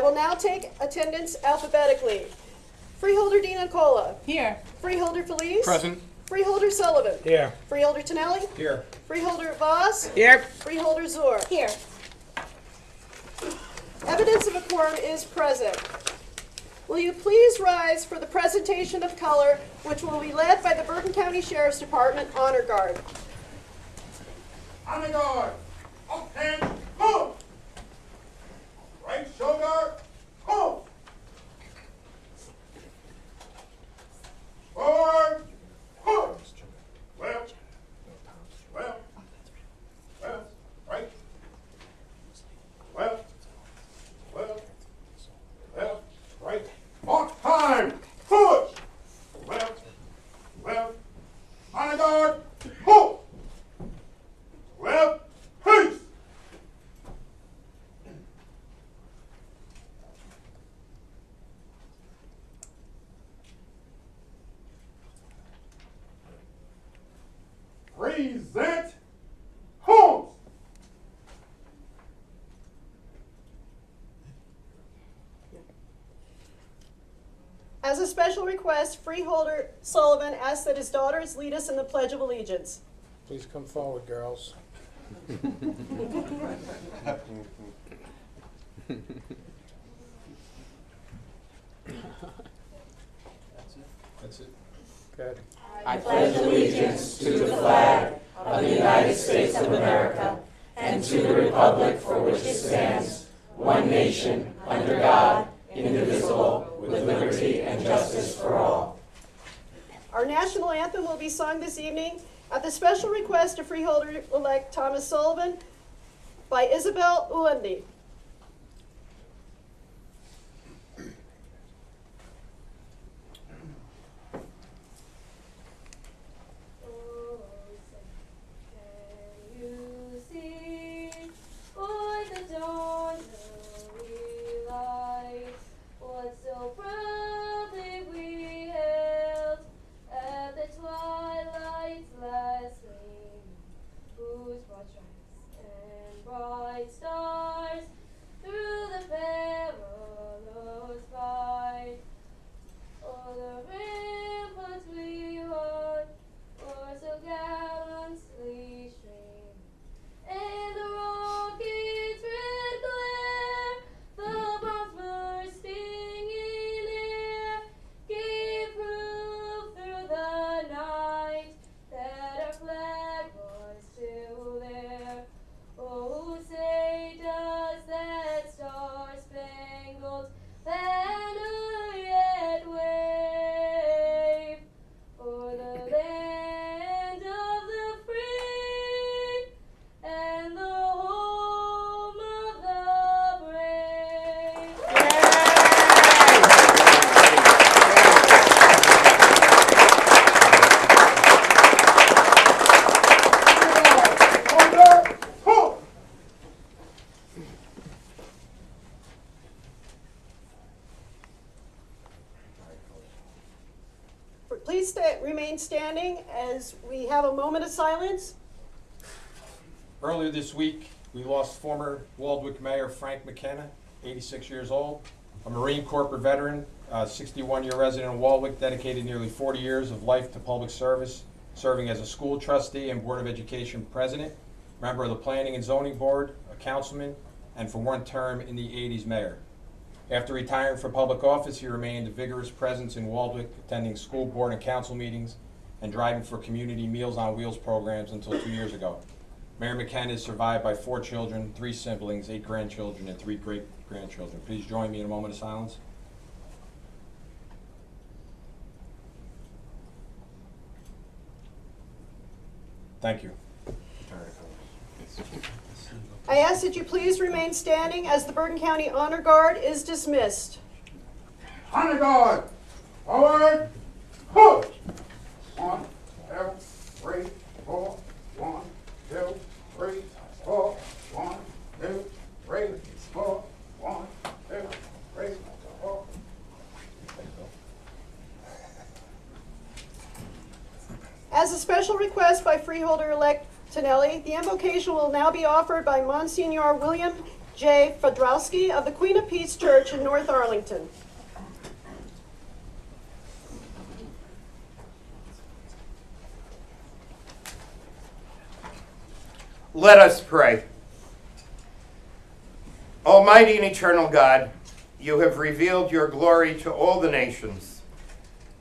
will now take attendance alphabetically. Freeholder Dean Nicola. Here. Freeholder Felice. Present. Freeholder Sullivan. Here. Freeholder Tonelli. Here. Freeholder Voss. Here. Freeholder Zor. Here. Evidence of a quorum is present. Will you please rise for the presentation of color, which will be led by the Bergen County Sheriff's Department Honor Guard. Honor guard, up and move. Right shoulder, move. Forward, move. Left, left, left, right, left, left, left, right. Mark time, push. Left, left. Honor guard, move. Left, peace. Present Holmes. As a special request, Freeholder Sullivan asks that his daughters lead us in the Pledge of Allegiance. Please come forward, girls. That's it. Good. I pledge allegiance to the flag of the United States of America and to the republic for which it stands, one nation, under God, indivisible, with liberty and justice for all. Our national anthem will be sung this evening at the special request of Freeholder-elect Thomas Sullivan by Isabel Ulendi. Bright stars through the perilous fight. Oh, the ramparts we won were so gallantly streamed, and the rocket's red glare, the bombs bursting in air, gave proof through the night that our flag was still there. Oh, say does that star-spangled banner yet wave o'er the land of the free and the home of the brave? Order, move. Please remain standing as we have a moment of silence. Earlier this week, we lost former Waldwick Mayor Frank McKenna, 86 years old, a Marine Corps veteran, 61-year resident of Waldwick, dedicated nearly 40 years of life to public service, serving as a school trustee and Board of Education president, member of the Planning and Zoning Board, a councilman, and for one term in the 80s mayor. After retiring from public office, he remained a vigorous presence in Waldwick, attending school board and council meetings and driving for community Meals on Wheels programs until 2 years ago. Mayor McKenna is survived by 4 children, 3 siblings, 8 grandchildren, and 3 great-grandchildren. Please join me in a moment of silence. Thank you. I ask that you please remain standing as the Bergen County Honor Guard is dismissed. Honor guard, forward, push. 1, 2, 3, 4. 1, 2, 3, 4. 1, 2, 3, 4. 1, 2, 3, 4. As a special request by Freeholder-elect Tonelli, the invocation will now be offered by Monsignor William Jay Fedrowski of the Queen of Peace Church in North Arlington. Let us pray. Almighty and eternal God, you have revealed your glory to all the nations.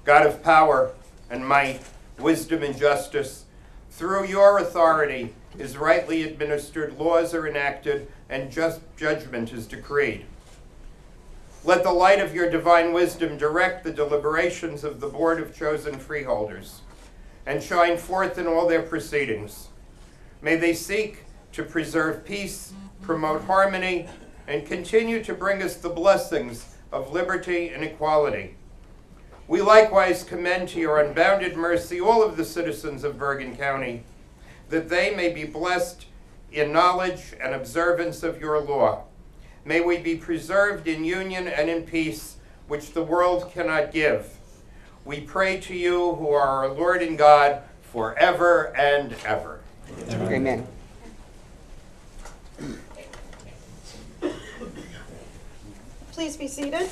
God of power and might, wisdom and justice, through your authority is rightly administered, laws are enacted, and just judgment is decreed. Let the light of your divine wisdom direct the deliberations of the Board of Chosen Freeholders and shine forth in all their proceedings. May they seek to preserve peace, promote harmony, and continue to bring us the blessings of liberty and equality. We likewise commend to your unbounded mercy all of the citizens of Bergen County, that they may be blessed in knowledge and observance of your law. May we be preserved in union and in peace, which the world cannot give. We pray to you, who are our Lord and God, forever and ever. Amen. Please be seated.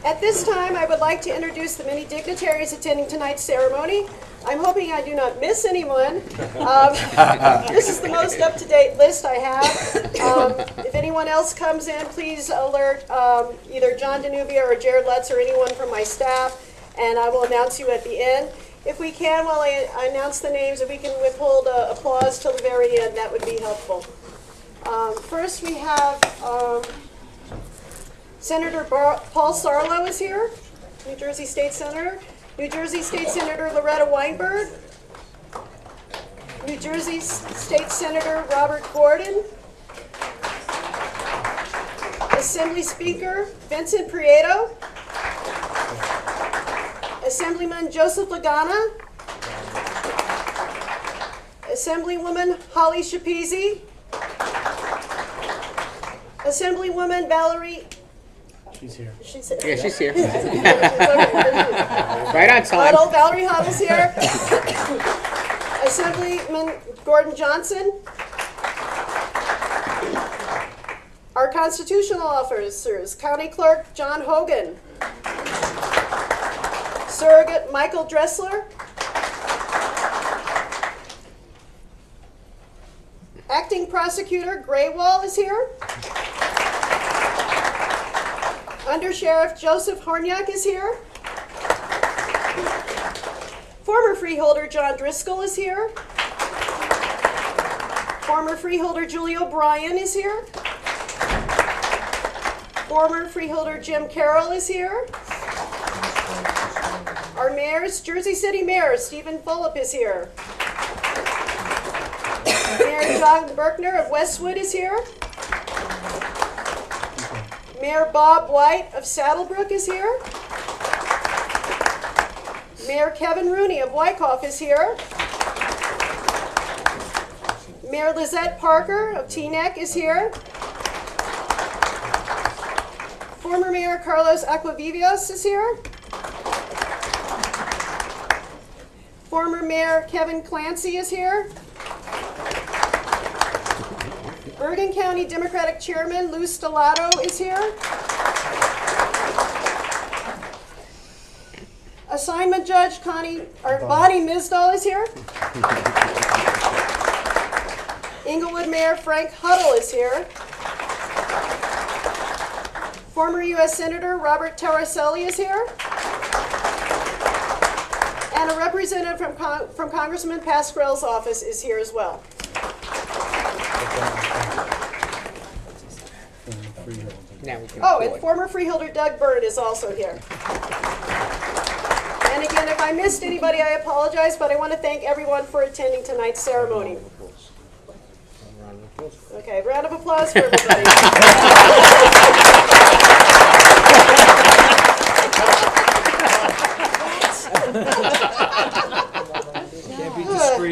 At this time, I would like to introduce the many dignitaries attending tonight's ceremony. I'm hoping I do not miss anyone. This is the most up-to-date list I have. If anyone else comes in, please alert either John Danubia or Jared Lutz or anyone from my staff, and I will announce you at the end. If we can, while I announce the names, if we can withhold applause till the very end, that would be helpful. First, we have Senator Paul Sarlo is here, New Jersey State Senator. New Jersey State Senator Loretta Weinberg. New Jersey State Senator Robert Gordon. Assembly Speaker Vincent Prieto. Assemblyman Joseph Lagana. Assemblywoman Holly Shapizi. Assemblywoman Valerie. She's here. She's here. Yeah, she's here. Okay. Right on time. Huddle, Valerie Huddle's here. Assemblyman Gordon Johnson. Our constitutional officers, County Clerk John Hogan. Surrogate Michael Dressler. Acting Prosecutor Graywall is here. Under Sheriff Joseph Horniak is here. Former freeholder John Driscoll is here. Former freeholder Julie O'Brien is here. Former freeholder Jim Carroll is here. Our mayors, Jersey City Mayor Stephen Fulop is here. Mayor John Berkner of Westwood is here. Mayor Bob White of Saddlebrook is here. Mayor Kevin Rooney of Wyckoff is here. Mayor Lizette Parker of Teaneck is here. Former Mayor Carlos Aquavivios is here. Former Mayor Kevin Clancy is here. Bergen County Democratic Chairman Lou Stellato is here. Assignment Judge Bonnie Misdahl is here. Inglewood Mayor Frank Huddle is here. Former U.S. Senator Robert Taraselli is here. And a representative from Congressman Pascrell's office is here as well. Now we can Oh, and applaud. former freeholder Doug Byrd is also here. And again, if I missed anybody, I apologize, but I want to thank everyone for attending tonight's ceremony. Okay, round of applause for everybody.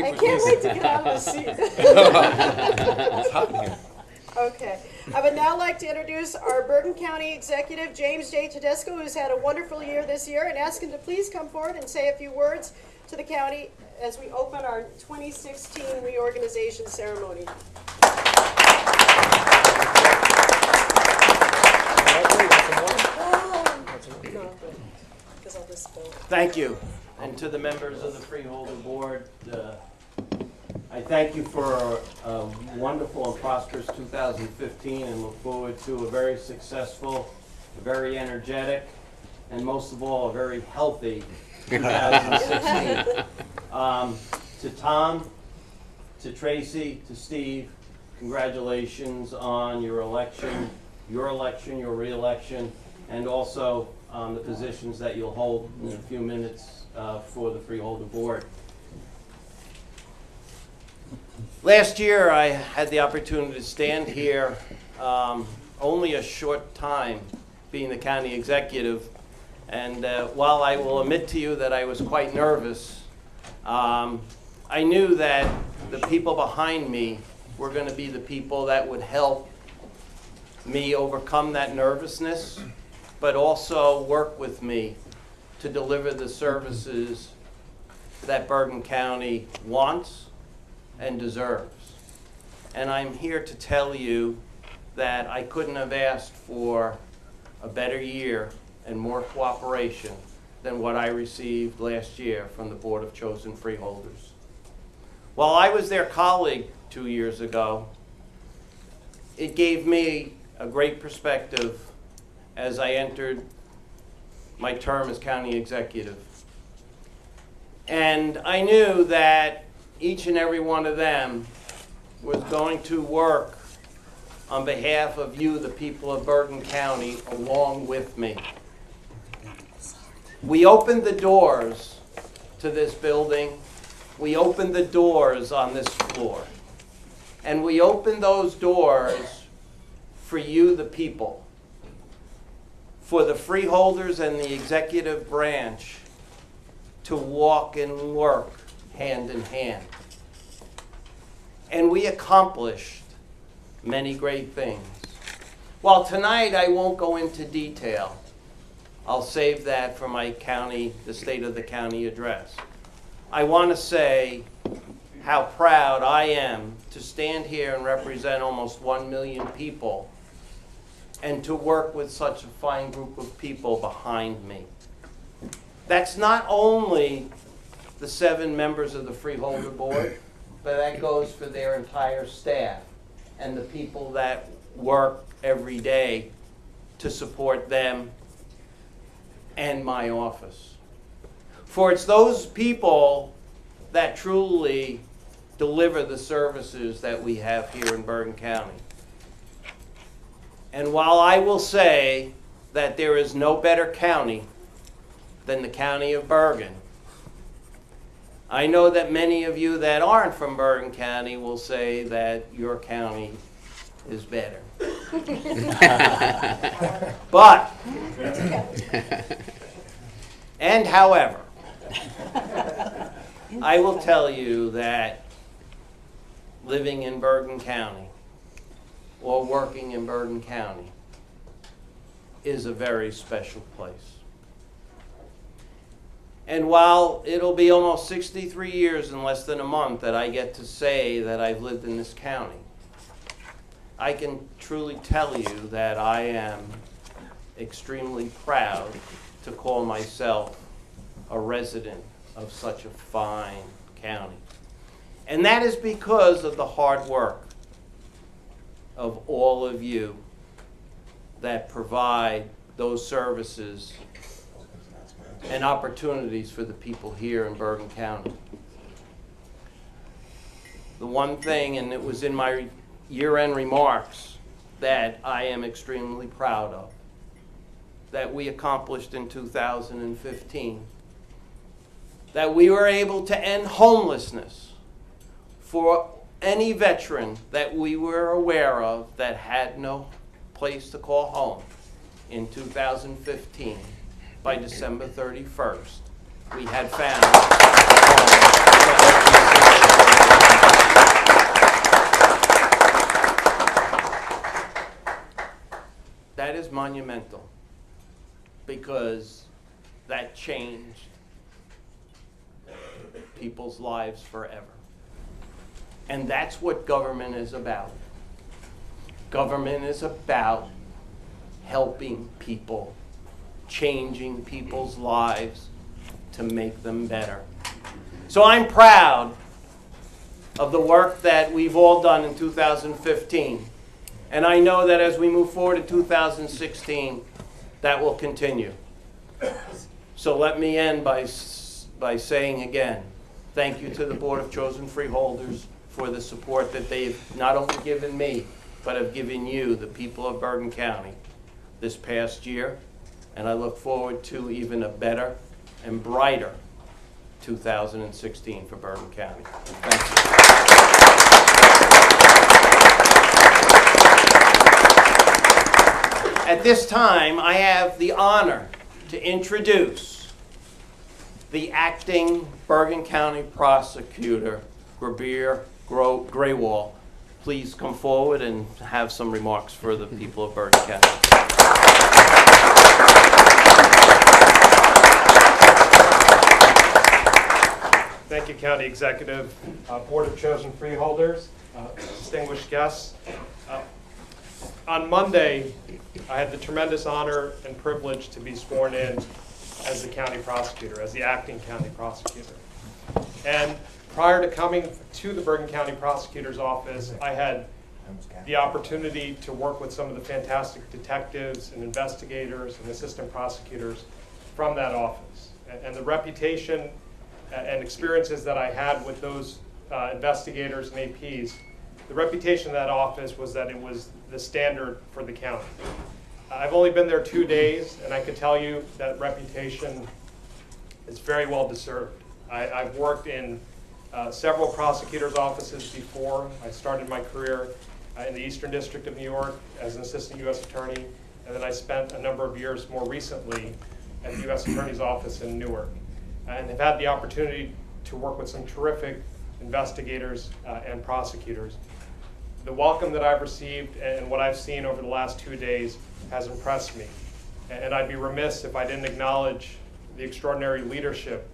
I can't wait to get out of the seat. Okay, I would now like like to introduce our Bergen County Executive, James J. Tedesco, who's had a wonderful year this year, and ask him to please come forward and say a few words to the county as we open our 2016 reorganization ceremony. Thank you. And to the members of the Freeholder Board, I thank you for a wonderful and prosperous 2015 and look forward to a very successful, a very energetic, and most of all, a very healthy 2016. To Tom, to Tracy, to Steve, congratulations on your election, your re-election, and also the positions that you'll hold in a few minutes for the Freeholder Board. Last year, I had the opportunity to stand here only a short time being the county executive, and while I will admit to you that I was quite nervous, I knew that the people behind me were going to be the people that would help me overcome that nervousness, but also work with me to deliver the services that Bergen County wants and deserves. And I'm here to tell you that I couldn't have asked for a better year and more cooperation than what I received last year from the Board of Chosen Freeholders. While I was their colleague 2 years ago, it gave me a great perspective as I entered my term as county executive. And I knew that each and every one of them was going to work on behalf of you, the people of Bergen County, along with me. We opened the doors to this building. We opened the doors on this floor. And we opened those doors for you, the people, for the freeholders and the executive branch to walk and work hand in hand. And we accomplished many great things. While tonight I won't go into detail, I'll save that for my county, the State of the County address. I want to say how proud I am to stand here and represent almost 1 million people and to work with such a fine group of people behind me. That's not only the 7 members of the Freeholder Board, but that goes for their entire staff and the people that work every day to support them and my office. For it's those people that truly deliver the services that we have here in Bergen County. And while I will say that there is no better county than the county of Bergen, I know that many of you that aren't from Bergen County will say that your county is better. But, and however, I will tell you that living in Bergen County or working in Bergen County is a very special place. And while it'll be almost 63 years in less than a month that I get to say that I've lived in this county, I can truly tell you that I am extremely proud to call myself a resident of such a fine county. And that is because of the hard work of all of you that provide those services and opportunities for the people here in Bergen County. The one thing, and it was in my year-end remarks, that I am extremely proud of, that we accomplished in 2015, that we were able to end homelessness for any veteran that we were aware of that had no place to call home in 2015. By December 31st, we had found that is monumental, because that changed people's lives forever. And that's what government is about. Government is about helping people, changing people's lives to make them better. So I'm proud of the work that we've all done in 2015. And I know that as we move forward in 2016, that will continue. So let me end by saying again, thank you to the Board of Chosen Freeholders for the support that they've not only given me, but have given you, the people of Bergen County, this past year. And I look forward to even a better and brighter 2016 for Bergen County. Thank you. At this time, I have the honor to introduce the acting Bergen County Prosecutor, Grabir Graywall. Please come forward and have some remarks for the people of Bergen County. Thank you, County Executive, Board of Chosen Freeholders, distinguished guests. On Monday, I had the tremendous honor and privilege to be sworn in as the county prosecutor, as the acting county prosecutor. And prior to coming to the Bergen County Prosecutor's Office, I had the opportunity to work with some of the fantastic detectives and investigators and assistant prosecutors from that office. And the reputation and experiences that I had with those investigators and APs, the reputation of that office was that it was the standard for the county. I've only been there 2 days, and I can tell you that reputation is very well deserved. I've worked in several prosecutors' offices before. I started my career in the Eastern District of New York as an assistant U.S. attorney, and then I spent a number of years more recently at the U.S. Attorney's Office in Newark. And have had the opportunity to work with some terrific investigators and prosecutors. The welcome that I've received and what I've seen over the last 2 days has impressed me. And I'd be remiss if I didn't acknowledge the extraordinary leadership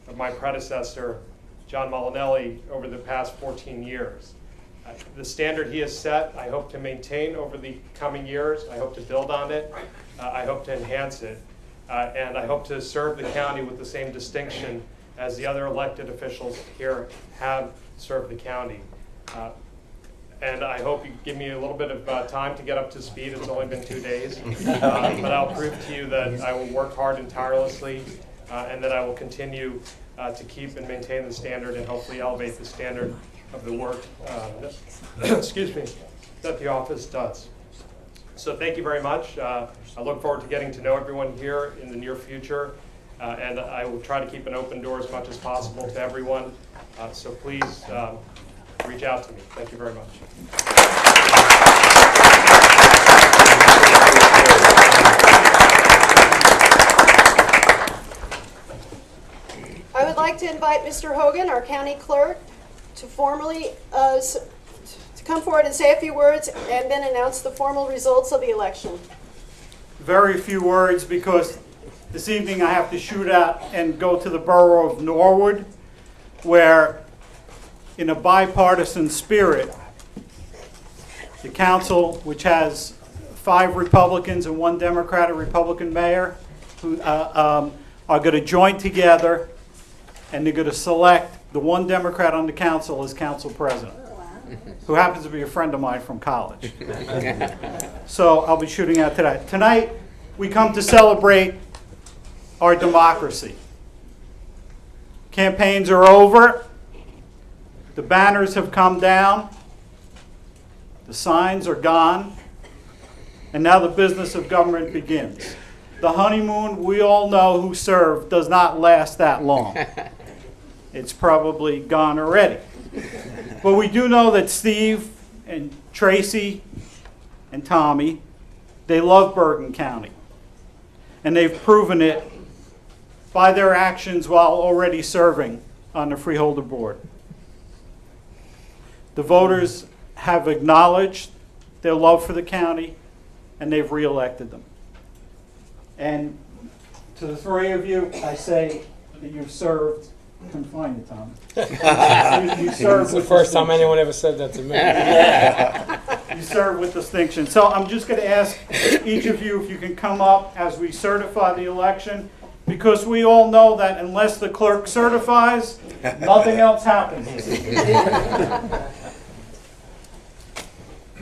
of my predecessor, John Molinelli, over the past 14 years. The standard he has set, I hope to maintain over the coming years. I hope to build on it. I hope to enhance it. And I hope to serve the county with the same distinction as the other elected officials here have served the county. And I hope you give me a little bit of time to get up to speed. It's only been 2 days. But I'll prove to you that I will work hard and tirelessly, and that I will continue to keep and maintain the standard and hopefully elevate the standard of the work excuse me, that the office does. So thank you very much. I look forward to getting to know everyone here in the near future, and I will try to keep an open door as much as possible to everyone. So please reach out to me. Thank you very much. I would like to invite Mr. Hogan, our county clerk, to formally to come forward and say a few words and then announce the formal results of the election. Very few words, because this evening I have to shoot out and go to the borough of Norwood, where in a bipartisan spirit, the council, which has 5 Republicans and 1 Democratic Republican mayor, who are going to join together, and they're going to select the 1 Democrat on the council as council president, who happens to be a friend of mine from college. So I'll be shooting out to that. Tonight, we come to celebrate our democracy. Campaigns are over. The banners have come down. The signs are gone. And now the business of government begins. The honeymoon, we all know who served, does not last that long. It's probably gone already. But we do know that Steve and Tracy and Tommy, they love Bergen County. And they've proven it by their actions while already serving on the Freeholder Board. The voters have acknowledged their love for the county, and they've reelected them. And to the three of you, I say that you've served. Confine it, Tom. You served It's the with first time distinction. anyone ever said that to me. You serve with distinction. So I'm just going to ask each of you if you can come up as we certify the election, because we all know that unless the clerk certifies, nothing else happens.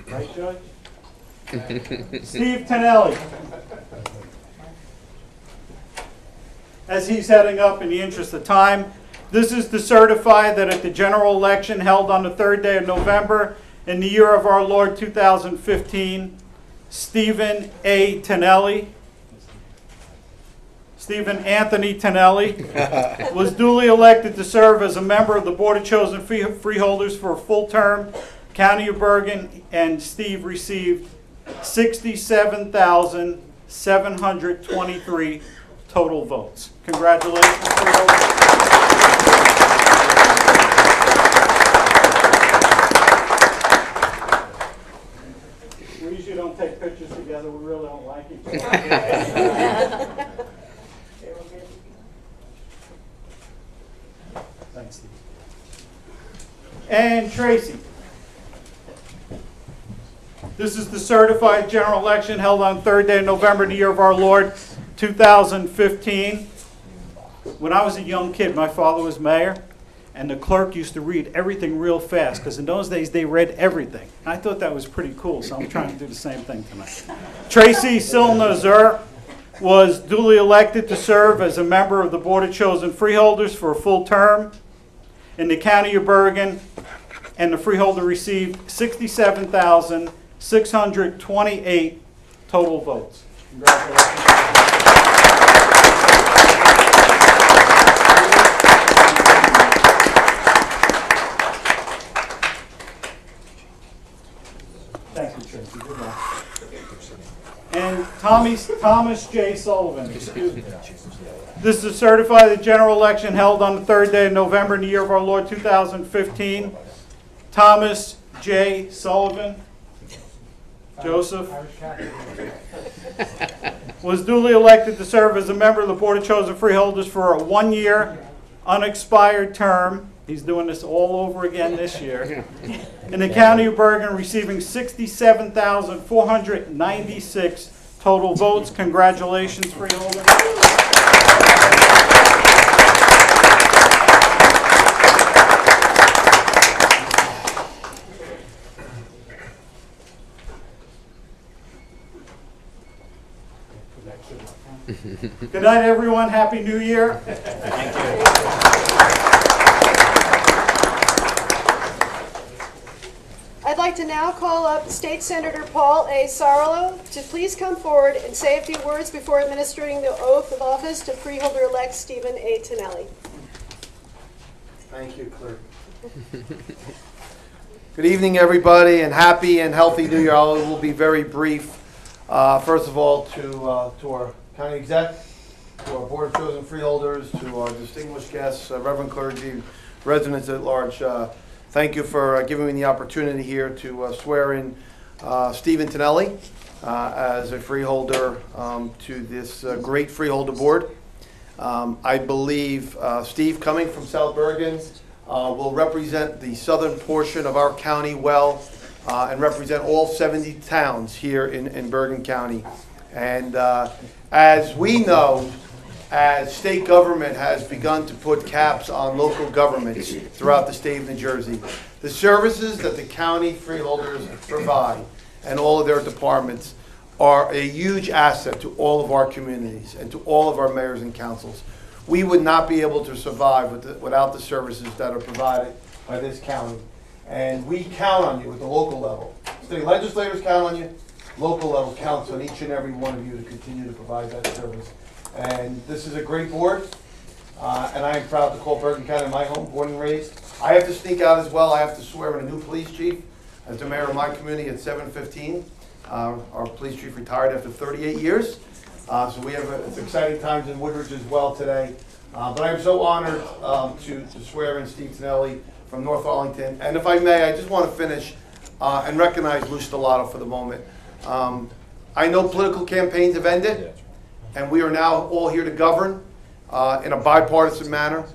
Right, Judge? Steve Tonelli. As he's heading up, in the interest of time, this is to certify that at the general election held on the 3rd day of November in the year of our Lord 2015, Stephen A. Tonelli, Stephen Anthony Tonelli, was duly elected to serve as a member of the Board of Chosen Freeholders for a full term, County of Bergen, and Steve received 67,723 total votes. Congratulations, Freeholders. We usually don't take pictures together. We really don't like each other. Thanks, Steve. And Tracy. This is the certified general election held on 3rd day of November in the year of our Lord 2015. When I was a young kid, my father was mayor, and the clerk used to read everything real fast, because in those days they read everything. I thought that was pretty cool, so I'm trying to do the same thing tonight. Tracy Silnazer was duly elected to serve as a member of the Board of Chosen Freeholders for a full term in the County of Bergen, and the freeholder received 67,628 total votes. Congratulations. Thank you, Tracy. Good luck. And Thomas J. Sullivan. Excuse me. This is to certify the general election held on the 3rd day of November in the year of our Lord 2015. Thomas J. Sullivan. Joseph. Was duly elected to serve as a member of the Board of Chosen Freeholders for a 1-year unexpired term. He's doing this all over again this year. In the County of Bergen, receiving 67,496 total votes. Congratulations, Freeholder. Good night, everyone. Happy New Year. Thank you. I'd like to now call up State Senator Paul A. Sarlo to please come forward and say a few words before administering the oath of office to Freeholder-elect Stephen A. Tonelli. Thank you, Clerk. Good evening, everybody, and happy and healthy New Year. I will be very brief. First of all, to our county exec, to our Board of Chosen Freeholders, to our distinguished guests, Reverend clergy, residents at large, thank you for giving me the opportunity here to swear in Stephen Tonelli as a freeholder to this great freeholder board. I believe Steve, coming from South Bergen, will represent the southern portion of our county well and represent all 70 towns here in Bergen County. And as we know, as state government has begun to put caps on local governments throughout the state of New Jersey, the services that the county freeholders provide and all of their departments are a huge asset to all of our communities and to all of our mayors and councils. We would not be able to survive without the services that are provided by this county. And we count on you at the local level. State legislators count on you. Local level counts on each and every one of you to continue to provide that service. And this is a great board, and I am proud to call Bergen County my home, born and raised. I have to sneak out as well. I have to swear in a new police chief as the mayor of my community at 7:15. Our police chief retired after 38 years, so we have it's exciting times in Woodridge as well today. But I am so honored to swear in Steve Tonelli from North Arlington. And if I may, I just want to finish and recognize Lou Stellato for the moment. I know political campaigns have ended, and we are now all here to govern in a bipartisan manner.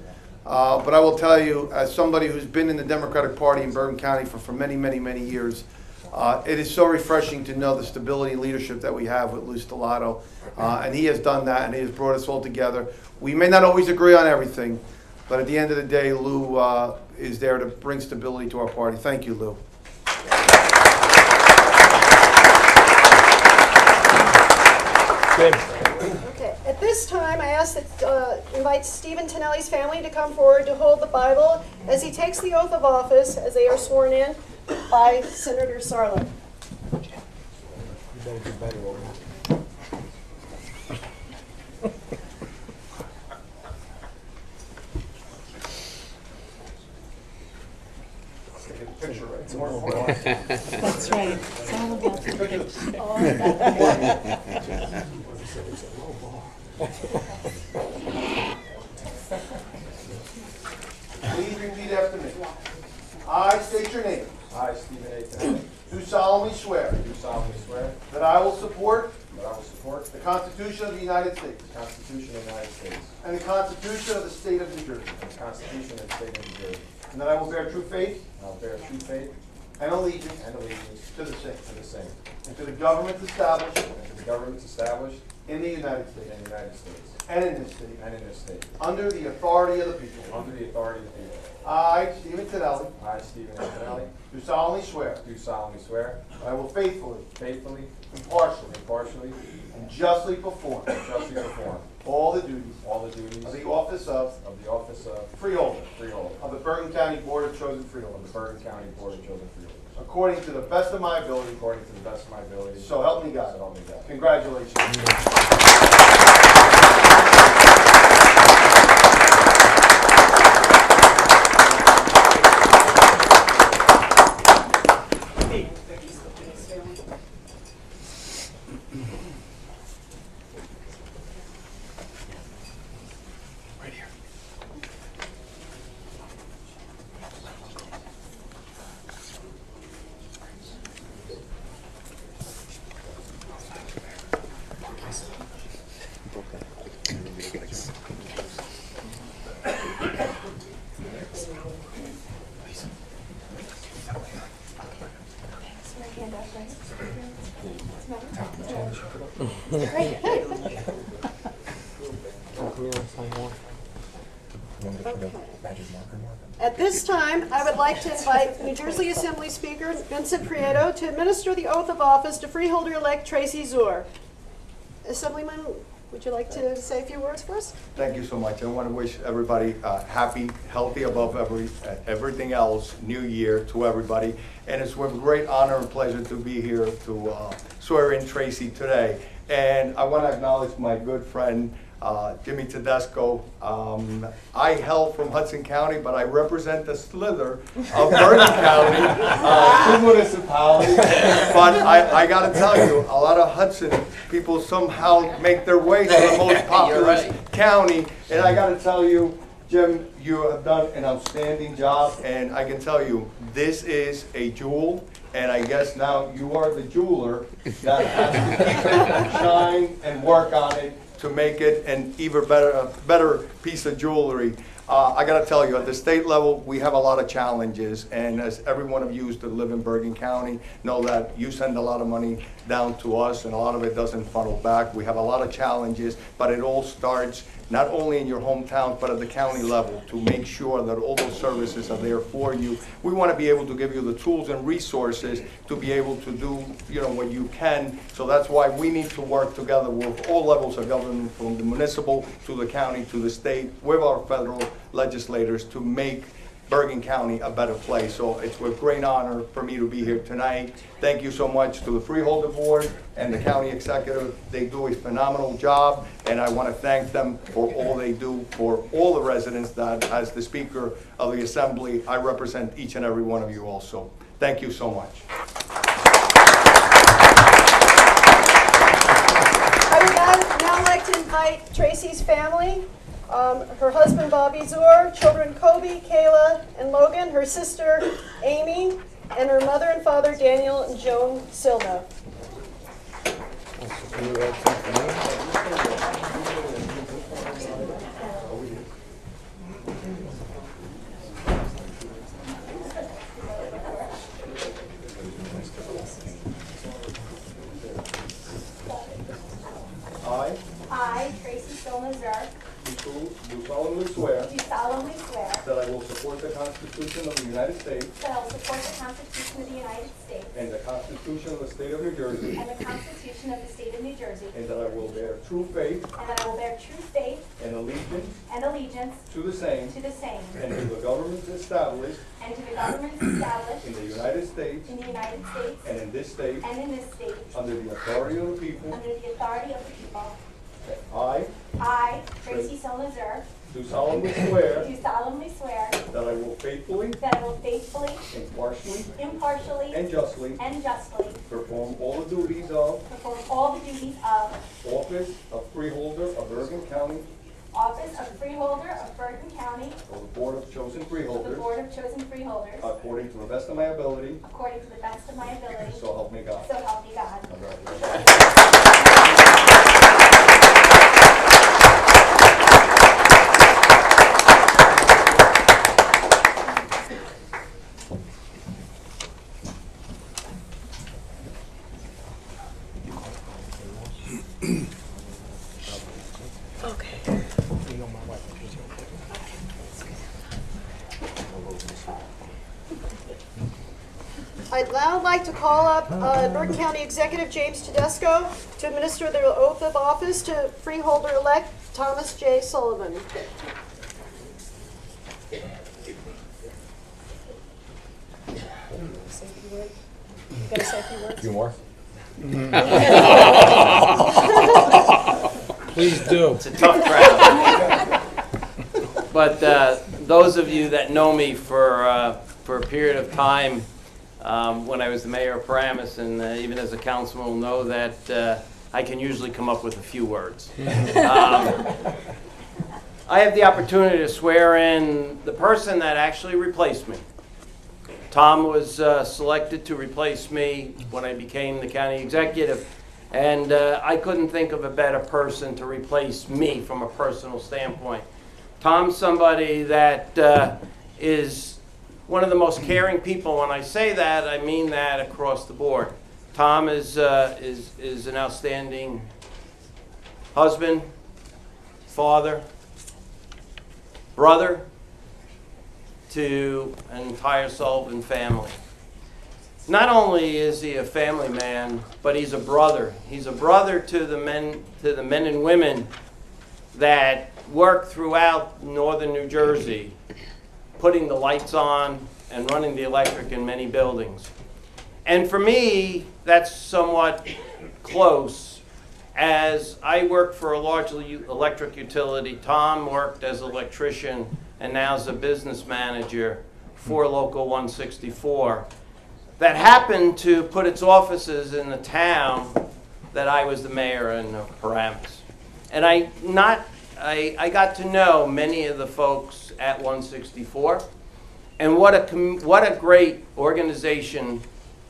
But I will tell you, as somebody who's been in the Democratic Party in Bergen County for many, many, many years, it is so refreshing to know the stability and leadership that we have with Lou Stellato. And he has done that, and he has brought us all together. We may not always agree on everything, but at the end of the day, Lou is there to bring stability to our party. Thank you, Lou. Okay, at this time, I ask that invite Stephen Tonelli's family to come forward to hold the Bible as he takes the oath of office as they are sworn in by Senator Sarlo. That's right. It's all about the Please repeat after me. I state your name. I, Stephen A. Tonelli, Do solemnly swear do solemnly swear that I will support that I will support the Constitution of the United States the Constitution of the United States and the Constitution of the State of New Jersey, and the Constitution of the State of New Jersey, and that I will bear true faith and I will bear true faith and allegiance and allegiance to the same to the same, and to the governments established and to the governments established in the United in States the United States and in this state and in this state, under the authority of the people. under the authority of the people. I, Stephen Tonelli, I, Stephen A. Tonelli, do solemnly swear do solemnly swear that I will faithfully, faithfully, impartially, impartially, and justly perform and justly perform all the duties all the duties of the office of the office of Freeholder Freeholder of the Bergen County Board of Chosen of the Freeholders, Bergen County Board of Chosen Freeholders, according to the best of my ability, according to the best of my ability. so help me God. So help me God. Congratulations. At this time, I would like to invite New Jersey Assembly Speaker Vincent Prieto to administer the oath of office to Freeholder-elect Tracy Zuhr. Assemblyman, would you like to say a few words for us? Thank you so much. I want to wish everybody happy, healthy above everything else, New Year to everybody. And it's with great honor and pleasure to be here to swear in Tracy today. And I want to acknowledge my good friend, Jimmy Tedesco. I hail from Hudson County, but I represent the slither of Bergen County, two municipalities. But I got to tell you, a lot of Hudson people somehow make their way to the most populous county. And I got to tell you, Jim, you have done an outstanding job, and I can tell you, this is a jewel. And I guess now you are the jeweler that has to keep it, shine, and work on it to make it an even better piece of jewelry. I got to tell you, at the state level, we have a lot of challenges, and as every one of you that live in Bergen County know that you send a lot of money down to us, and a lot of it doesn't funnel back. We have a lot of challenges, but it all starts not only in your hometown, but at the county level to make sure that all those services are there for you. We want to be able to give you the tools and resources to be able to do, what you can. So that's why we need to work together with all levels of government, from the municipal to the county to the state, with our federal legislators to make Bergen County a better place. So it's with great honor for me to be here tonight. Thank you so much to the Freeholder Board and the County Executive. They do a phenomenal job, and I want to thank them for all they do for all the residents that, as the Speaker of the Assembly, I represent each and every one of you also. Thank you so much. I would now like to invite Tracy's family, her husband Bobby Zuhr, children Kobe, Kayla, and Logan, her sister Amy, and her mother and father Daniel and Joan Silva. I, Tracy Stolnazer, Do solemnly swear do solemnly swear that I will support the Constitution of the United States that I will support the Constitution of the United States and the Constitution of the State of New Jersey, and the Constitution of the State of New Jersey, and that I will bear true faith and that I will bear true faith and allegiance to the same to the same and to the governments established and to the governments established in the United States in the United States and in this state and in this state under the authority of the people. under the authority of the people. I, Tracy Stolnazer, do solemnly swear do solemnly swear that I will faithfully, that I will faithfully, impartially, and justly perform all the duties of perform all the duties of office of Freeholder of Bergen County office of Freeholder of Bergen County of the Board of Chosen of the Freeholders Board of Chosen Freeholders according to the best of my ability, according to the best of my ability, so help me God. so help me God. Congratulations. I'd now like to call up Bergen County Executive James Tedesco to administer the oath of office to Freeholder-elect Thomas J. Sullivan. Gotta say a few words? A few more? Please do. It's a tough crowd. But those of you that know me for a period of time, when I was the mayor of Paramus and even as a councilman will know that I can usually come up with a few words. I have the opportunity to swear in the person that actually replaced me. Tom was selected to replace me when I became the county executive, and I couldn't think of a better person to replace me from a personal standpoint. Tom's somebody that is one of the most caring people. When I say that, I mean that across the board. Tom is an outstanding husband, father, brother to an entire Sullivan family. Not only is he a family man, but he's a brother. He's a brother to the men and women that work throughout northern New Jersey, putting the lights on and running the electric in many buildings. And for me, that's somewhat close, as I worked for a large electric utility. Tom worked as an electrician and now is a business manager for Local 164 that happened to put its offices in the town that I was the mayor in Paramus. And I got to know many of the folks at 164, and what a great organization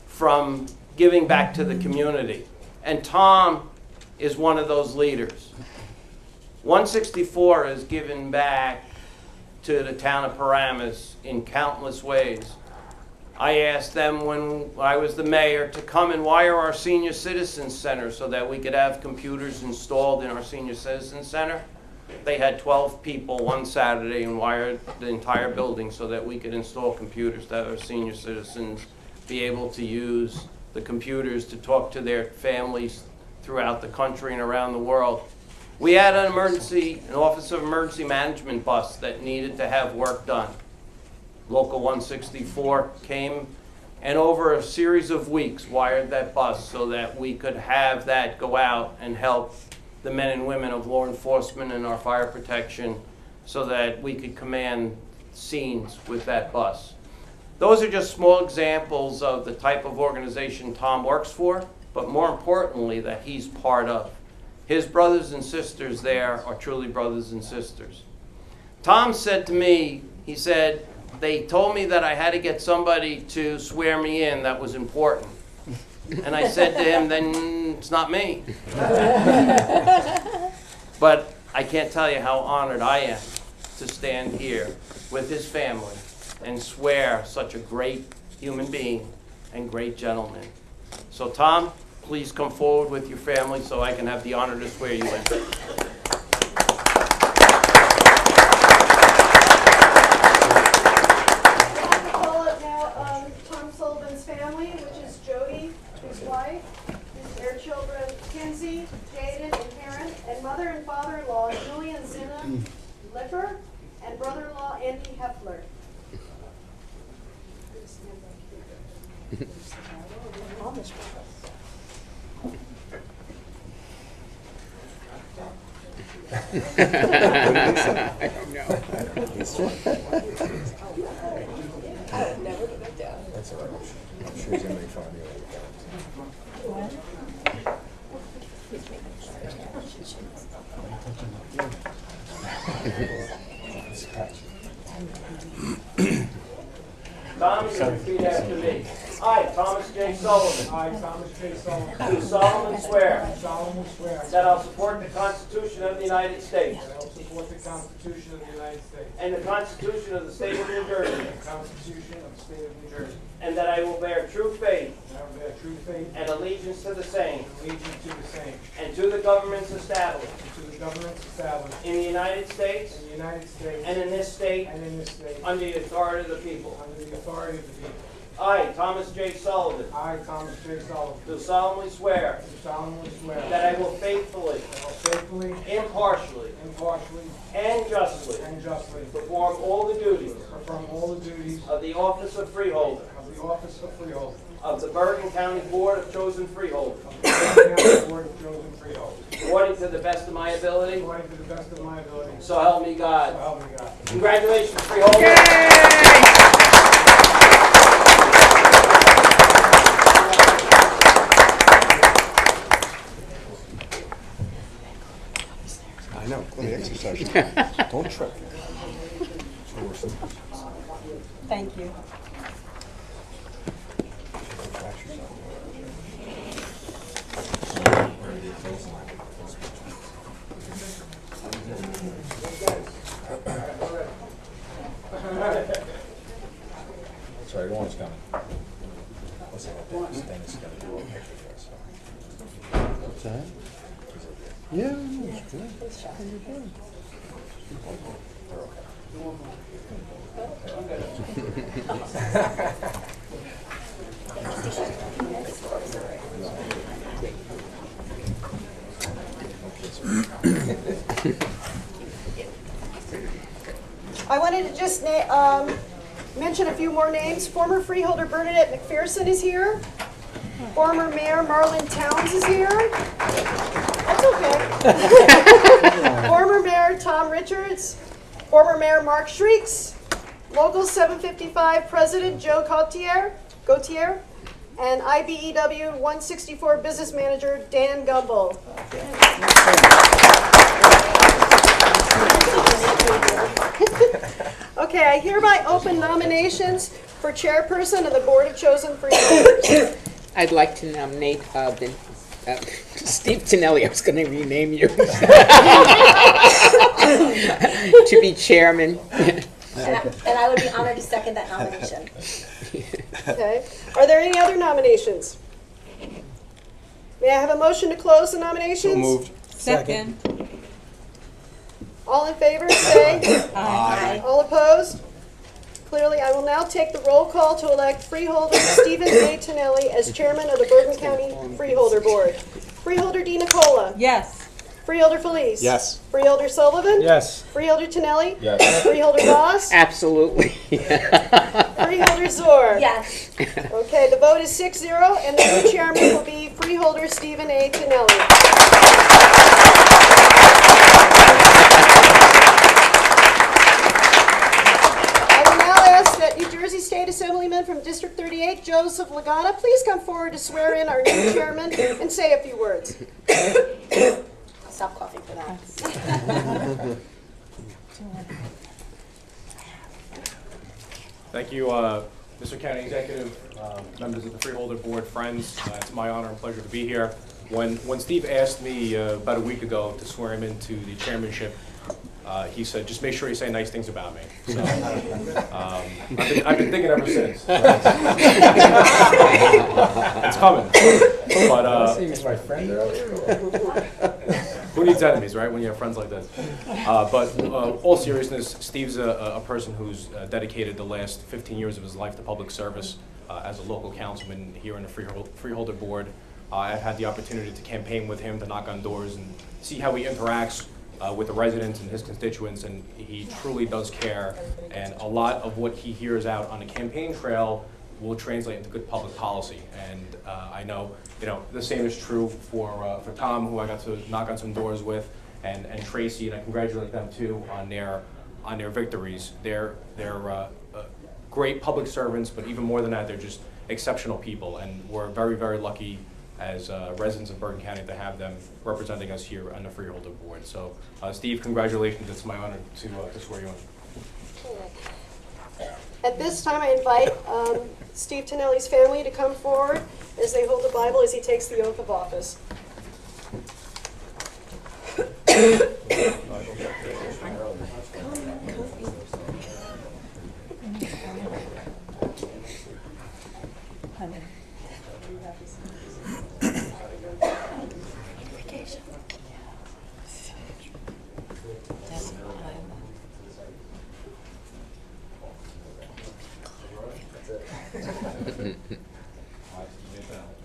from giving back to the community. And Tom is one of those leaders. 164 has given back to the town of Paramus in countless ways. I asked them when I was the mayor to come and wire our senior citizens center so that we could have computers installed in our senior citizens center. They had 12 people one Saturday and wired the entire building so that we could install computers that our senior citizens be able to use the computers to talk to their families throughout the country and around the world. We had an Office of Emergency Management bus that needed to have work done. Local 164 came and over a series of weeks wired that bus so that we could have that go out and help the men and women of law enforcement and our fire protection so that we could command scenes with that bus. Those are just small examples of the type of organization Tom works for, but more importantly that he's part of. His brothers and sisters there are truly brothers and sisters. Tom said to me, he said, they told me that I had to get somebody to swear me in that was important. And I said to him, then It's not me. But I can't tell you how honored I am to stand here with his family and swear such a great human being and great gentleman. So Tom, please come forward with your family so I can have the honor to swear you in. Call up now Tom Sullivan's family, which is Jody, his wife, their children, Kinsey, Jaden, and Karen, and mother and father-in-law, Julie and Zina Lipper, and brother-in-law, Andy Heffler. I don't know. That's all right. I'm sure he's gonna make fun of me when he comes. Tom, you repeat after me. I, Thomas J. Sullivan, I, Thomas J. Sullivan, do solemnly swear solemnly swear that I'll support the Constitution of the United States that I will support the Constitution of the United States and the Constitution of the State of New Jersey, and the Constitution of the State of New Jersey, and that I will bear true faith and I will bear true faith and allegiance to the same and allegiance to the same, and to the governments established and to the governments established in the United States in the United States and in this state and in this state, under the authority of the people. under the authority of the people. I, Thomas J. Sullivan, I, Thomas J. Sullivan, do solemnly swear do solemnly swear that I will faithfully, that I will faithfully, impartially, impartially, and justly and justly perform all the duties perform all the duties of the office of Freeholder of the office of Freeholder of the Bergen County Board of Chosen Freeholders, of the Bergen County Board of Chosen Freeholders, according to the best of my ability, according to the best of my ability. so help me So God. help me God. Congratulations, Freeholders. I know, let me exercise. Don't trip. Thank you. Sorry, no one's coming. Let's see what Dennis is gonna do a picture for us. What's that? Yeah, it's good. I wanted to just mention a few more names. Former freeholder Bernadette McPherson is here. Former Mayor Marlon Towns is here. That's okay. Former Mayor Tom Richards. Former Mayor Mark Shrieks. Local 755 President Joe Gautier. And IBEW 164 Business Manager Dan Gumbel. Okay, I hereby open nominations for chairperson of the Board of Chosen Freeholders. I'd like to nominate Steve Tonelli. I was going to rename you to be chairman. And I would be honored to second that nomination. Okay. Are there any other nominations? May I have a motion to close the nominations? So moved. Second. All in favor, say. Aye. All opposed? Clearly, I will now take the roll call to elect Freeholder Stephen A. Tonelli as chairman of the Bergen County Freeholder Board. Freeholder Di Nicola. Yes. Freeholder Felice. Yes. Freeholder Sullivan. Yes. Freeholder Tonelli. Yes. Freeholder Voss. Absolutely. Freeholder Zor. Yes. Okay, the vote is 6-0, and the new chairman will be Freeholder Stephen A. Tonelli. I will now ask that New Jersey State Assemblyman from District 38, Joseph Lagana, please come forward to swear in our new chairman and say a few words. I'll stop coughing for that. Thank you, Mr. County Executive, members of the Freeholder Board, friends. It's my honor and pleasure to be here. When Steve asked me about a week ago to swear him into the chairmanship, he said, just make sure you say nice things about me. So, I've been thinking ever since. It's coming. But He's my friend earlier. who needs enemies, right, when you have friends like this? But all seriousness, Steve's a person who's dedicated the last 15 years of his life to public service as a local councilman here in the Freeholder Board. I've had the opportunity to campaign with him, to knock on doors and see how he interacts with the residents and his constituents, and he truly does care. And a lot of what he hears out on the campaign trail will translate into good public policy. And I know, the same is true for Tom, who I got to knock on some doors with, and Tracy, and I congratulate them too on their victories. They're great public servants, but even more than that, they're just exceptional people, and we're very, very lucky as residents of Bergen County to have them representing us here on the Freeholder Board. So, Steve, congratulations. It's my honor to swear you in. At this time, I invite Steve Tonelli's family to come forward as they hold the Bible as he takes the oath of office.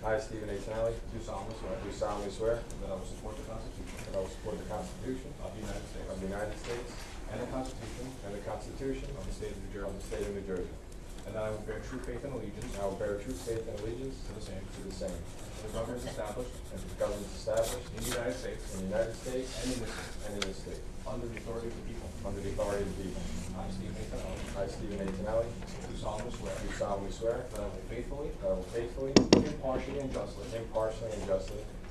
I, Stephen A. Tonelli, do solemnly swear that I will support the Constitution of the United States and the Constitution of the State of New Jersey, and that I will bear true faith and allegiance to the same, the governments established in the United States and in this state, under the authority of the people. I, Stephen A. Tonelli, do solemnly swear that I will faithfully, impartially and justly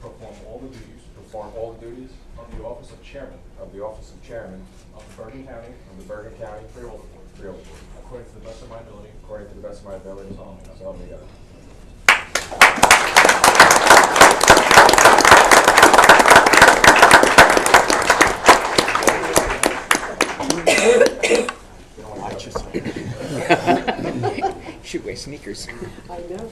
perform all the duties of the office of chairman of the Bergen County Freeholder Board, according to the best of my ability. So help me God. Should wear sneakers. I know.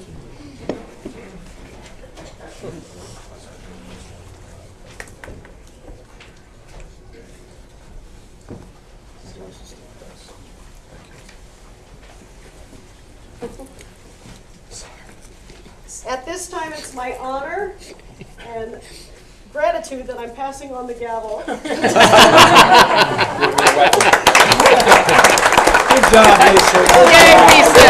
At this time, it's my honor and gratitude that I'm passing on the gavel. Good job, Lisa. Yay, Lisa!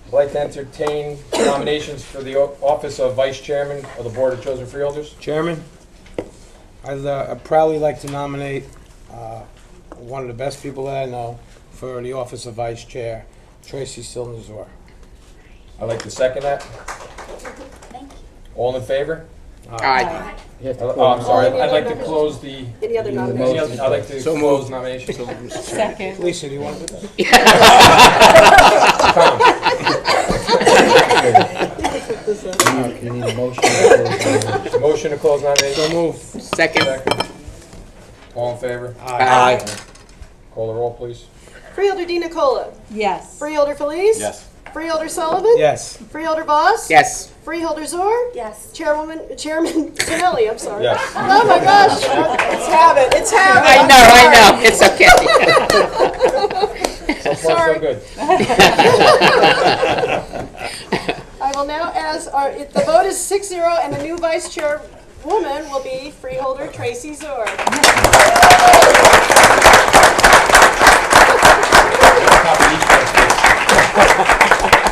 I'd like to entertain nominations for the office of Vice Chairman of the Board of Chosen Freeholders. Chairman, I'd proudly like to nominate one of the best people that I know for the office of Vice Chair, Tracy Silnazor. I'd like to second that. Thank you. All in favor? Aye. Oh, I'm sorry. I'd like to close the. Any other nominations? I'd like to close nominations. Second. Lisa, do you want to do that? You need a motion. Motion to close nominations. So move. Second. All in favor? Aye. Call the roll, please. Freeholder Di Nicola. Yes. Freeholder Felice. Yes. Freeholder Sullivan. Yes. Freeholder Voss. Yes. Freeholder Zor. Yes. Chairman Tonelli, I'm sorry. Yes. Oh my gosh. It's habit. It's habit. I know. It's okay. So far, Sorry. so good. I will now ask, the vote is 6-0, and the new vice chairwoman will be Freeholder Tracy Zor.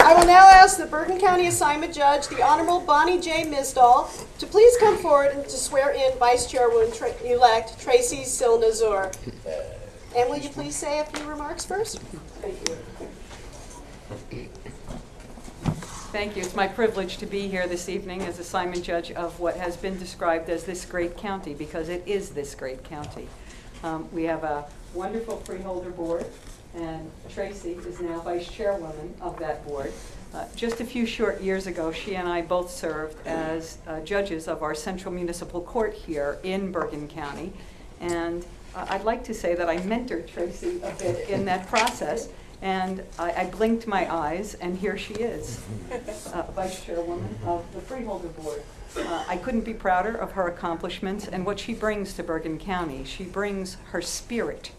I will now ask the Bergen County Assignment Judge, the Honorable Bonnie J. Misdall, to please come forward and to swear in Vice Chairwoman-elect Tracy Silnazor. And will you please say a few remarks first? Thank you. Thank you. It's my privilege to be here this evening as assignment judge of what has been described as this great county, because it is this great county. We have a wonderful freeholder board. and Tracy is now vice chairwoman of that board. Just a few short years ago, she and I both served as judges of our Central Municipal Court here in Bergen County. And I'd like to say that I mentored Tracy a bit in that process. And I blinked my eyes, and here she is, vice chairwoman of the Freeholder Board. I couldn't be prouder of her accomplishments and what she brings to Bergen County. She brings her spirit.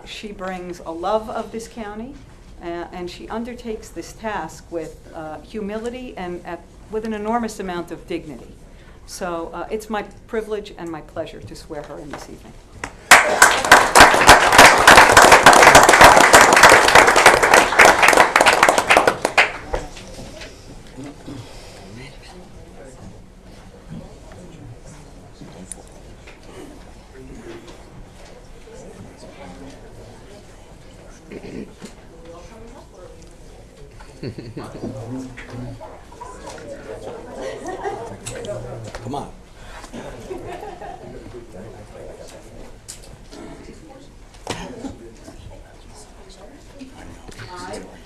She brings a love of this county, and she undertakes this task with humility and with an enormous amount of dignity. So it's my privilege and my pleasure to swear her in this evening. Come on.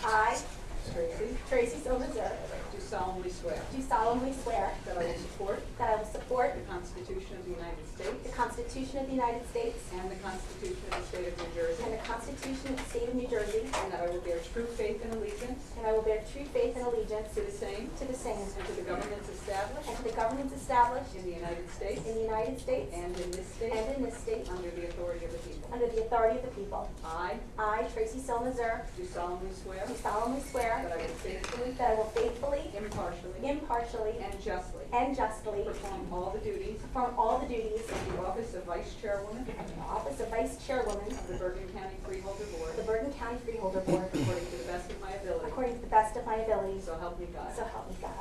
I, Tracy Silver-Zer, Do solemnly swear do solemnly swear that I will support that I will support the Constitution of the United States the Constitution of the United States and the Constitution of the State of New Jersey, and the Constitution of the State of New Jersey, and that I will bear true faith and allegiance and I will bear true faith and allegiance to the same to the same and to the governments established and to the governments established in the United States in the United States and in this state and in this state under the authority of the people. under the authority of the people. I I, Tracy Silver-Zer, do solemnly swear do solemnly swear that I will faithfully, that I will faithfully, impartially, and justly perform all the duties perform all the duties of the office of Vice Chairwoman of the office of Vice Chairwoman of the Bergen County Freeholder of Board the Bergen County Freeholder Board according to the best of my ability. according to the best of my abilities. So help me God. So help me God.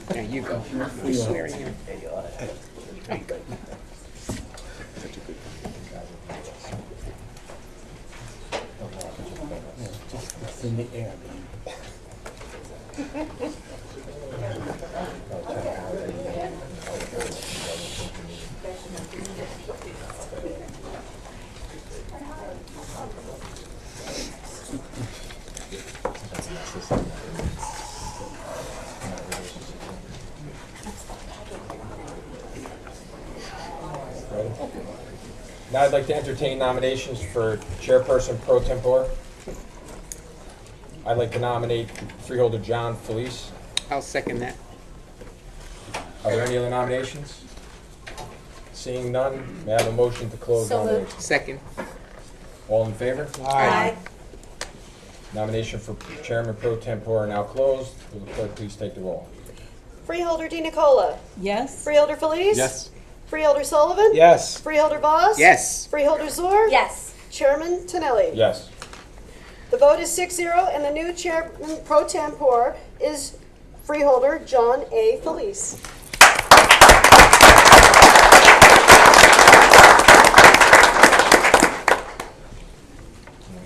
There you go. We're swearing you. There you go. It's in the air, Now I'd like to entertain nominations for Chairperson Pro Tempore. I'd like to nominate Freeholder John Felice. I'll second that. Are there any other nominations? Seeing none, may I have a motion to close So moved. nominations? Second. All in favor? Aye. Nomination for Chairman Pro Tempore now closed. Will the clerk please take the roll? Freeholder DiNicola. Yes. Freeholder Felice. Yes. Freeholder Sullivan. Yes. Freeholder Voss. Yes. Freeholder Zor. Yes. Chairman Tonelli. Yes. The vote is 6-0, and the new Chairman Pro Tempore is Freeholder John A. Felice.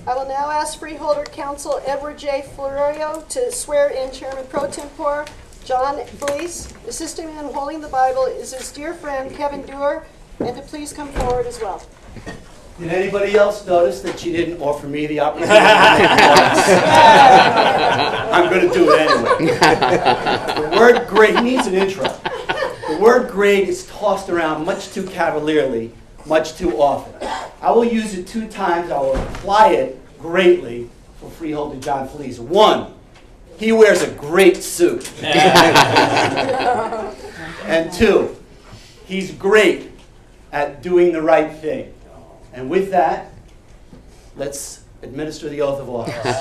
I will now ask Freeholder Counsel Edward J. Florio to swear in Chairman Pro Tempore John Felice. Assisting in holding the Bible is his dear friend Kevin Dewar, and to please come forward as well. Did anybody else notice that she didn't offer me the opportunity? I'm going to do it anyway. The word great, he needs an intro. The word great is tossed around much too cavalierly, much too often. I will use it 2 times. I will apply it greatly for Freeholder John Felice. 1, he wears a great suit. And 2, he's great at doing the right thing. And with that, let's administer the oath of office.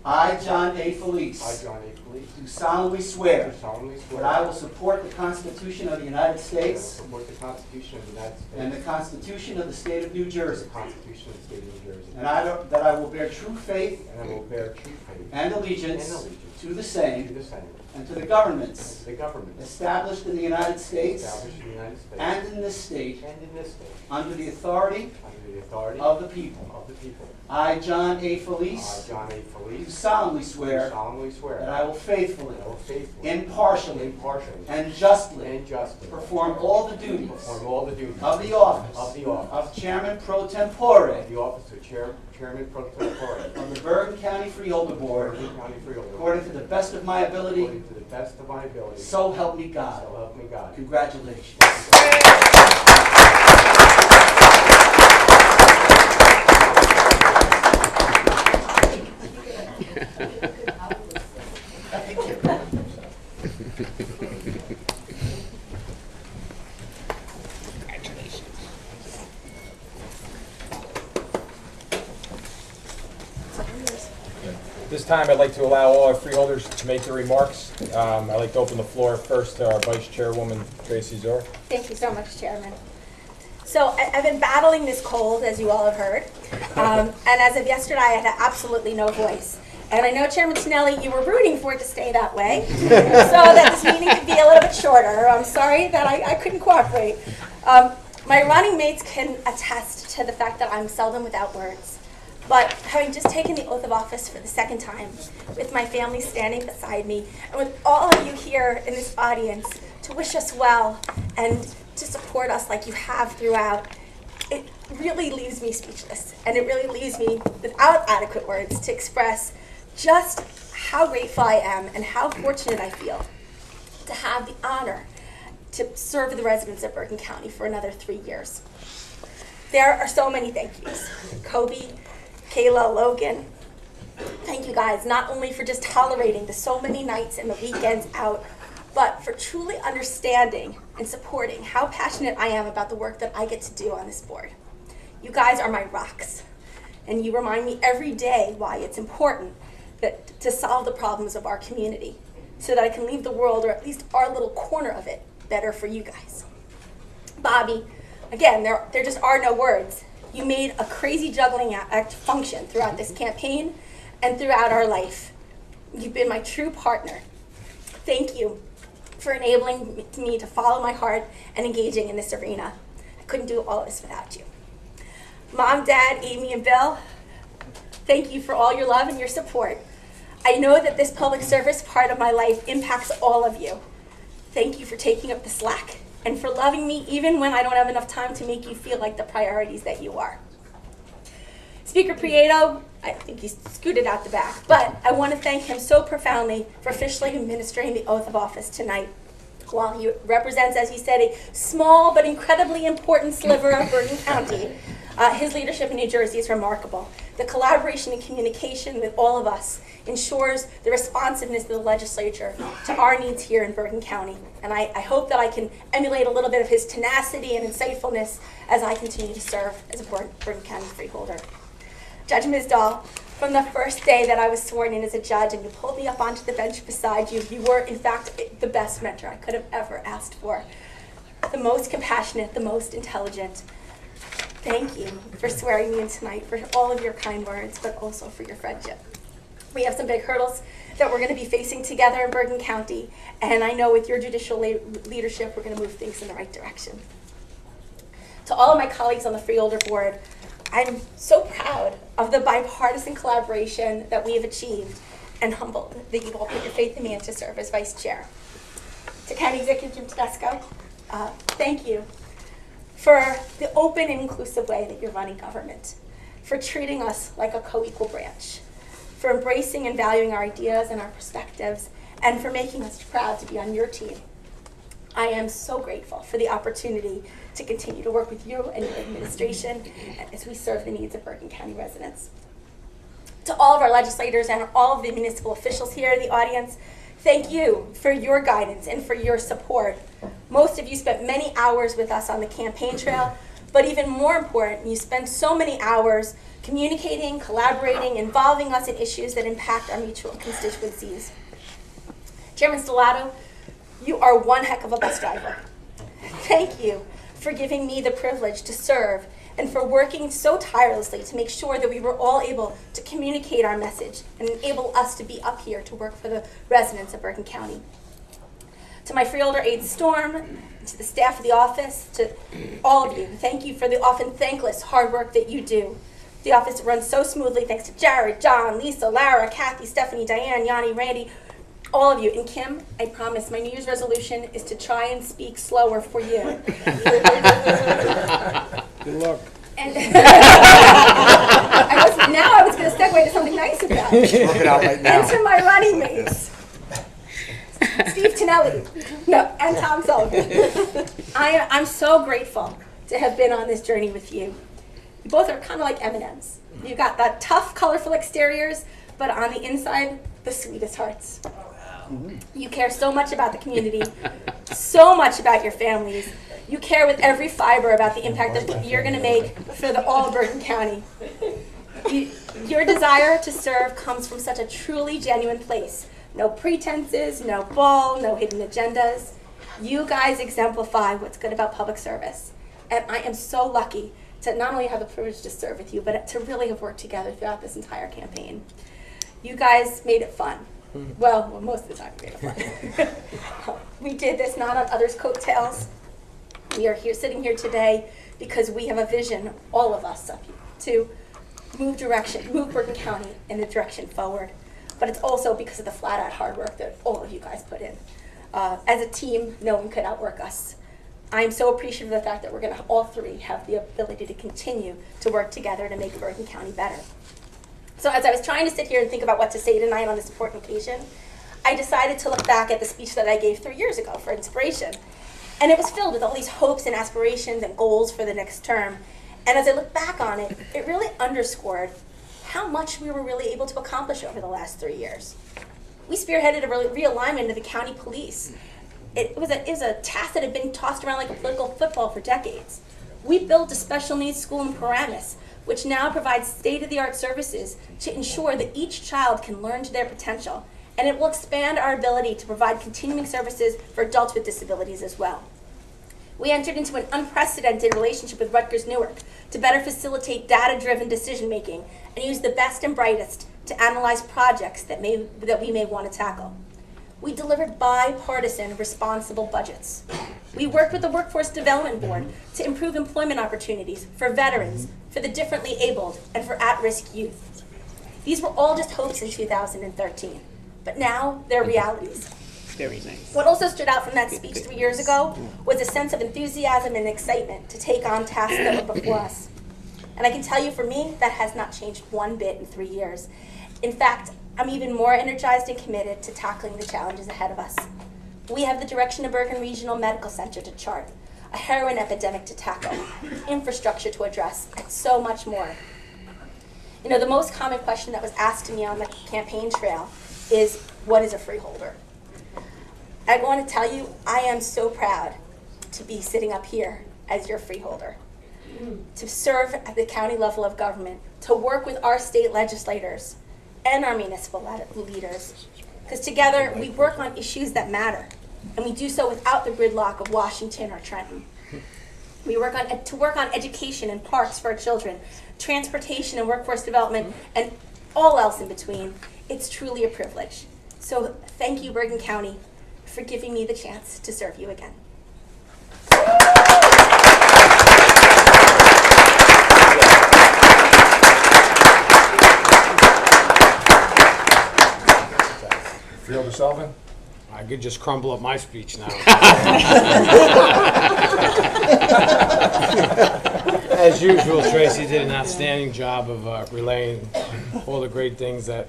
I, John A. Felice, I, John A. Felice, do solemnly swear do solemnly swear that I will support the Constitution of the United that I will States support the Constitution of the United States and the Constitution of the State of New Jersey, the Constitution of the State of New Jersey, and that I will bear true faith and I will bear true faith and allegiance and allegiance to the same to the same and to the governments and to the government established in the United States established in the United States and in this state and in this state under the authority under the authority of the people. of the people. I, John A. I, Felice, John A. do Felice, solemnly do swear solemnly swear that I will faithfully, that I will faithfully, impartially, impartially, and justly and justly perform all the duties perform all the duties of the office of the office of Chairman Pro Tempore of the office of Chairman Pro Tempore of the Bergen County Freeholder Board Bergen County Freeholder according to the best of my ability, according to the best of my ability. so help me God. So help me God. Congratulations. This time, I'd like to allow all our freeholders to make their remarks. I'd like to open the floor first to our Vice Chairwoman, Tracy Zor. Thank you so much, Chairman. So I've been battling this cold, as you all have heard. And as of yesterday, I had absolutely no voice. And I know, Chairman Tonelli, you were rooting for it to stay that way, so that this meeting could be a little bit shorter. I'm sorry that I couldn't cooperate. My running mates can attest to the fact that I'm seldom without words. But having just taken the oath of office for the second time, with my family standing beside me, and with all of you here in this audience to wish us well and to support us like you have throughout, it really leaves me speechless. And it really leaves me without adequate words to express just how grateful I am and how fortunate I feel to have the honor to serve the residents of Bergen County for another 3 years. There are so many thank yous. Kobe, Kayla, Logan, thank you guys, not only for just tolerating the so many nights and the weekends out, but for truly understanding and supporting how passionate I am about the work that I get to do on this board. You guys are my rocks, and you remind me every day why it's important that to solve the problems of our community so that I can leave the world, or at least our little corner of it, better for you guys. Bobby, again, there just are no words. You made a crazy juggling act function throughout this campaign and throughout our life. You've been my true partner. Thank you for enabling me to follow my heart and engaging in this arena. I couldn't do all of this without you. Mom, Dad, Amy, and Bill, thank you for all your love and your support. I know that this public service part of my life impacts all of you. Thank you for taking up the slack and for loving me even when I don't have enough time to make you feel like the priorities that you are. Speaker Prieto, I think he scooted out the back, but I want to thank him so profoundly for officially administering the oath of office tonight. While he represents, as he said, a small but incredibly important sliver of Bergen County, his leadership in New Jersey is remarkable. The collaboration and communication with all of us ensures the responsiveness of the legislature to our needs here in Bergen County. And I hope that I can emulate a little bit of his tenacity and insightfulness as I continue to serve as a Bergen County freeholder. Judge Misdahl, from the first day that I was sworn in as a judge and you pulled me up onto the bench beside you, you were, in fact, the best mentor I could have ever asked for. The most compassionate, the most intelligent. Thank you for swearing me in tonight, for all of your kind words, but also for your friendship. We have some big hurdles that we're going to be facing together in Bergen County, and I know with your judicial leadership, we're going to move things in the right direction. To all of my colleagues on the Freeholder Board, I'm so proud of the bipartisan collaboration that we have achieved, and humbled that you all put your faith in me and to serve as Vice Chair. To County Executive Jim Tedesco, thank you for the open and inclusive way that you're running government, for treating us like a co-equal branch, for embracing and valuing our ideas and our perspectives, and for making us proud to be on your team. I am so grateful for the opportunity to continue to work with you and your administration as we serve the needs of Bergen County residents. To all of our legislators and all of the municipal officials here in the audience, thank you for your guidance and for your support. Most of you spent many hours with us on the campaign trail, but even more important, you spent so many hours communicating, collaborating, involving us in issues that impact our mutual constituencies. Chairman Stellato, you are one heck of a bus driver. Thank you for giving me the privilege to serve and for working so tirelessly to make sure that we were all able to communicate our message and enable us to be up here to work for the residents of Bergen County. To my freeholder aide Storm, to the staff of the office, to all of you, thank you for the often thankless hard work that you do. The office runs so smoothly thanks to Jared, John, Lisa, Lara, Kathy, Stephanie, Diane, Yanni, Randy, all of you. And Kim, I promise my New Year's resolution is to try and speak slower for you. Good luck. And I was going to segue to something nice about it. Work it out right now. And to my running mates, Steve Tonelli, and Tom Sullivan. I'm so grateful to have been on this journey with you. You both are kind of like M&Ms. You've got that tough, colorful exteriors, but on the inside, the sweetest hearts. You care so much about the community, so much about your families. You care with every fiber about the impact that you're going to make for all of Bergen County. Your desire to serve comes from such a truly genuine place. No pretenses, no bull, no hidden agendas. You guys exemplify what's good about public service. And I am so lucky to not only have the privilege to serve with you, but to really have worked together throughout this entire campaign. You guys made it fun. Well, most of the time we made it fun. We did this not on others' coattails. We are here, sitting here today because we have a vision, all of us, to move Bergen County in the direction forward. But it's also because of the flat-out hard work that all of you guys put in. As a team, no one could outwork us. I'm so appreciative of the fact that we're going to all three have the ability to continue to work together to make Bergen County better. So as I was trying to sit here and think about what to say tonight on this important occasion, I decided to look back at the speech that I gave 3 years ago for inspiration. And it was filled with all these hopes and aspirations and goals for the next term. And as I look back on it, it really underscored how much we were really able to accomplish over the last 3 years. We spearheaded a realignment of the county police. It was a task that had been tossed around like a political football for decades. We built a special needs school in Paramus, which now provides state-of-the-art services to ensure that each child can learn to their potential. And it will expand our ability to provide continuing services for adults with disabilities as well. We entered into an unprecedented relationship with Rutgers Newark to better facilitate data-driven decision-making and use the best and brightest to analyze projects that we may want to tackle. We delivered bipartisan, responsible budgets. We worked with the Workforce Development Board to improve employment opportunities for veterans, for the differently abled, and for at-risk youth. These were all just hopes in 2013, but now they're realities. Very nice. What also stood out from that speech 3 years ago was a sense of enthusiasm and excitement to take on tasks that were before us. And I can tell you, for me, that has not changed one bit in 3 years. In fact, I'm even more energized and committed to tackling the challenges ahead of us. We have the direction of Bergen Regional Medical Center to chart, a heroin epidemic to tackle, infrastructure to address, and so much more. You know, the most common question that was asked to me on the campaign trail is, what is a freeholder? I want to tell you, I am so proud to be sitting up here as your freeholder, to serve at the county level of government, to work with our state legislators and our municipal leaders, because together we work on issues that matter, and we do so without the gridlock of Washington or Trenton. We work on education and parks for our children, transportation and workforce development, and all else in between. It's truly a privilege. So thank you, Bergen County, for giving me the chance to serve you again. Freeholder Sullivan? I could just crumble up my speech now. As usual, Tracy did an outstanding job of relaying all the great things that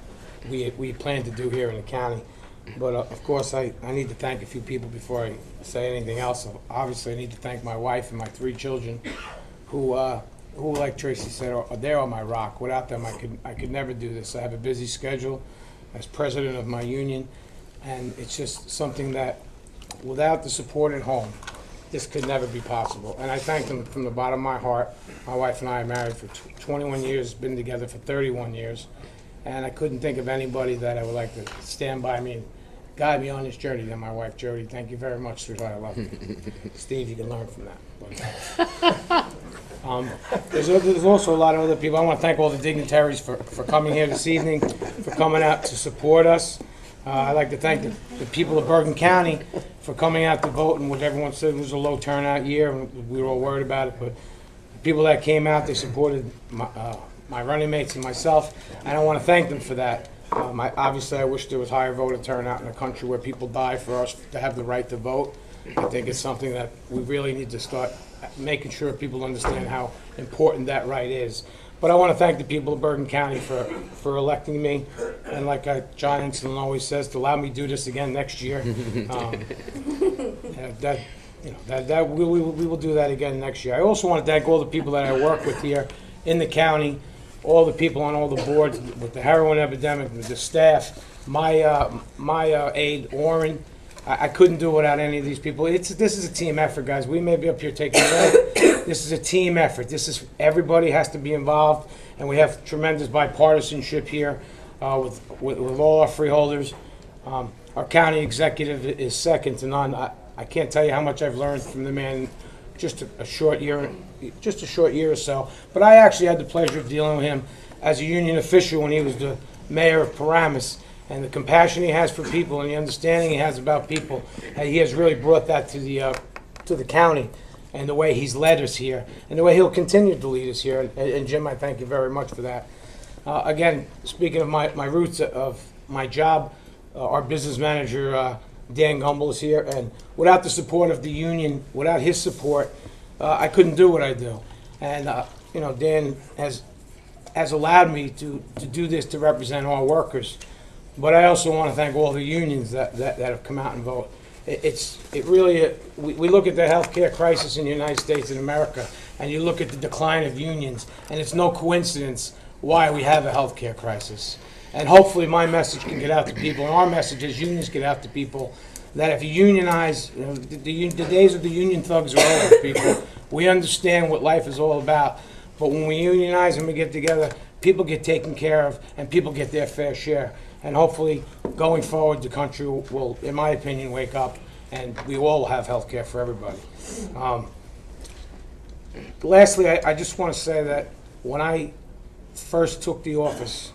we plan to do here in the county. But of course, I need to thank a few people before I say anything else. Obviously, I need to thank my wife and my 3 children, who like Tracy said, they're on my rock. Without them, I could never do this. I have a busy schedule as president of my union, and it's just something that, without the support at home, this could never be possible. And I thank them from the bottom of my heart. My wife and I are married for 21 years, been together for 31 years, and I couldn't think of anybody that I would like to stand by me and guide me on this journey than my wife, Jody. Thank you very much, sweetheart. I love you. Steve, you can learn from that. There's also a lot of other people. I want to thank all the dignitaries for coming here this evening, for coming out to support us. I'd like to thank the people of Bergen County for coming out to vote, and what everyone said was a low turnout year, and we were all worried about it, but the people that came out, they supported my running mates and myself, and I want to thank them for that. Obviously, I wish there was higher voter turnout in a country where people die for us to have the right to vote. I think it's something that we really need to start making sure people understand how important that right is. But I want to thank the people of Bergen County for electing me, and like John Ensign always says, to allow me to do this again next year. We will do that again next year. I also want to thank all the people that I work with here in the county, all the people on all the boards with the heroin epidemic, with the staff, my aide, Orrin. I couldn't do it without any of these people. This is a team effort, guys. We may be up here taking credit. This is a team effort. Everybody has to be involved, and we have tremendous bipartisanship here with all our freeholders. Our county executive is second to none. I can't tell you how much I've learned from the man in just a short year or so. But I actually had the pleasure of dealing with him as a union official when he was the mayor of Paramus. And the compassion he has for people and the understanding he has about people, he has really brought that to the county, and the way he's led us here, and the way he'll continue to lead us here. And Jim, I thank you very much for that. Again, speaking of my roots of my job, our business manager, Dan Gumbel, is here, and without the support of the union, without his support, I couldn't do what I do. And Dan has allowed me to do this, to represent our workers. But I also want to thank all the unions that have come out and vote. We look at the healthcare crisis in the United States and America, and you look at the decline of unions, and it's no coincidence why we have a healthcare crisis. And hopefully my message can get out to people, and our message as unions get out to people, that if you unionize, the days of the union thugs are over, people. We understand what life is all about, but when we unionize and we get together, people get taken care of, and people get their fair share. And hopefully, going forward, the country will, in my opinion, wake up, and we all have health care for everybody. Lastly, I just want to say that when I first took the office,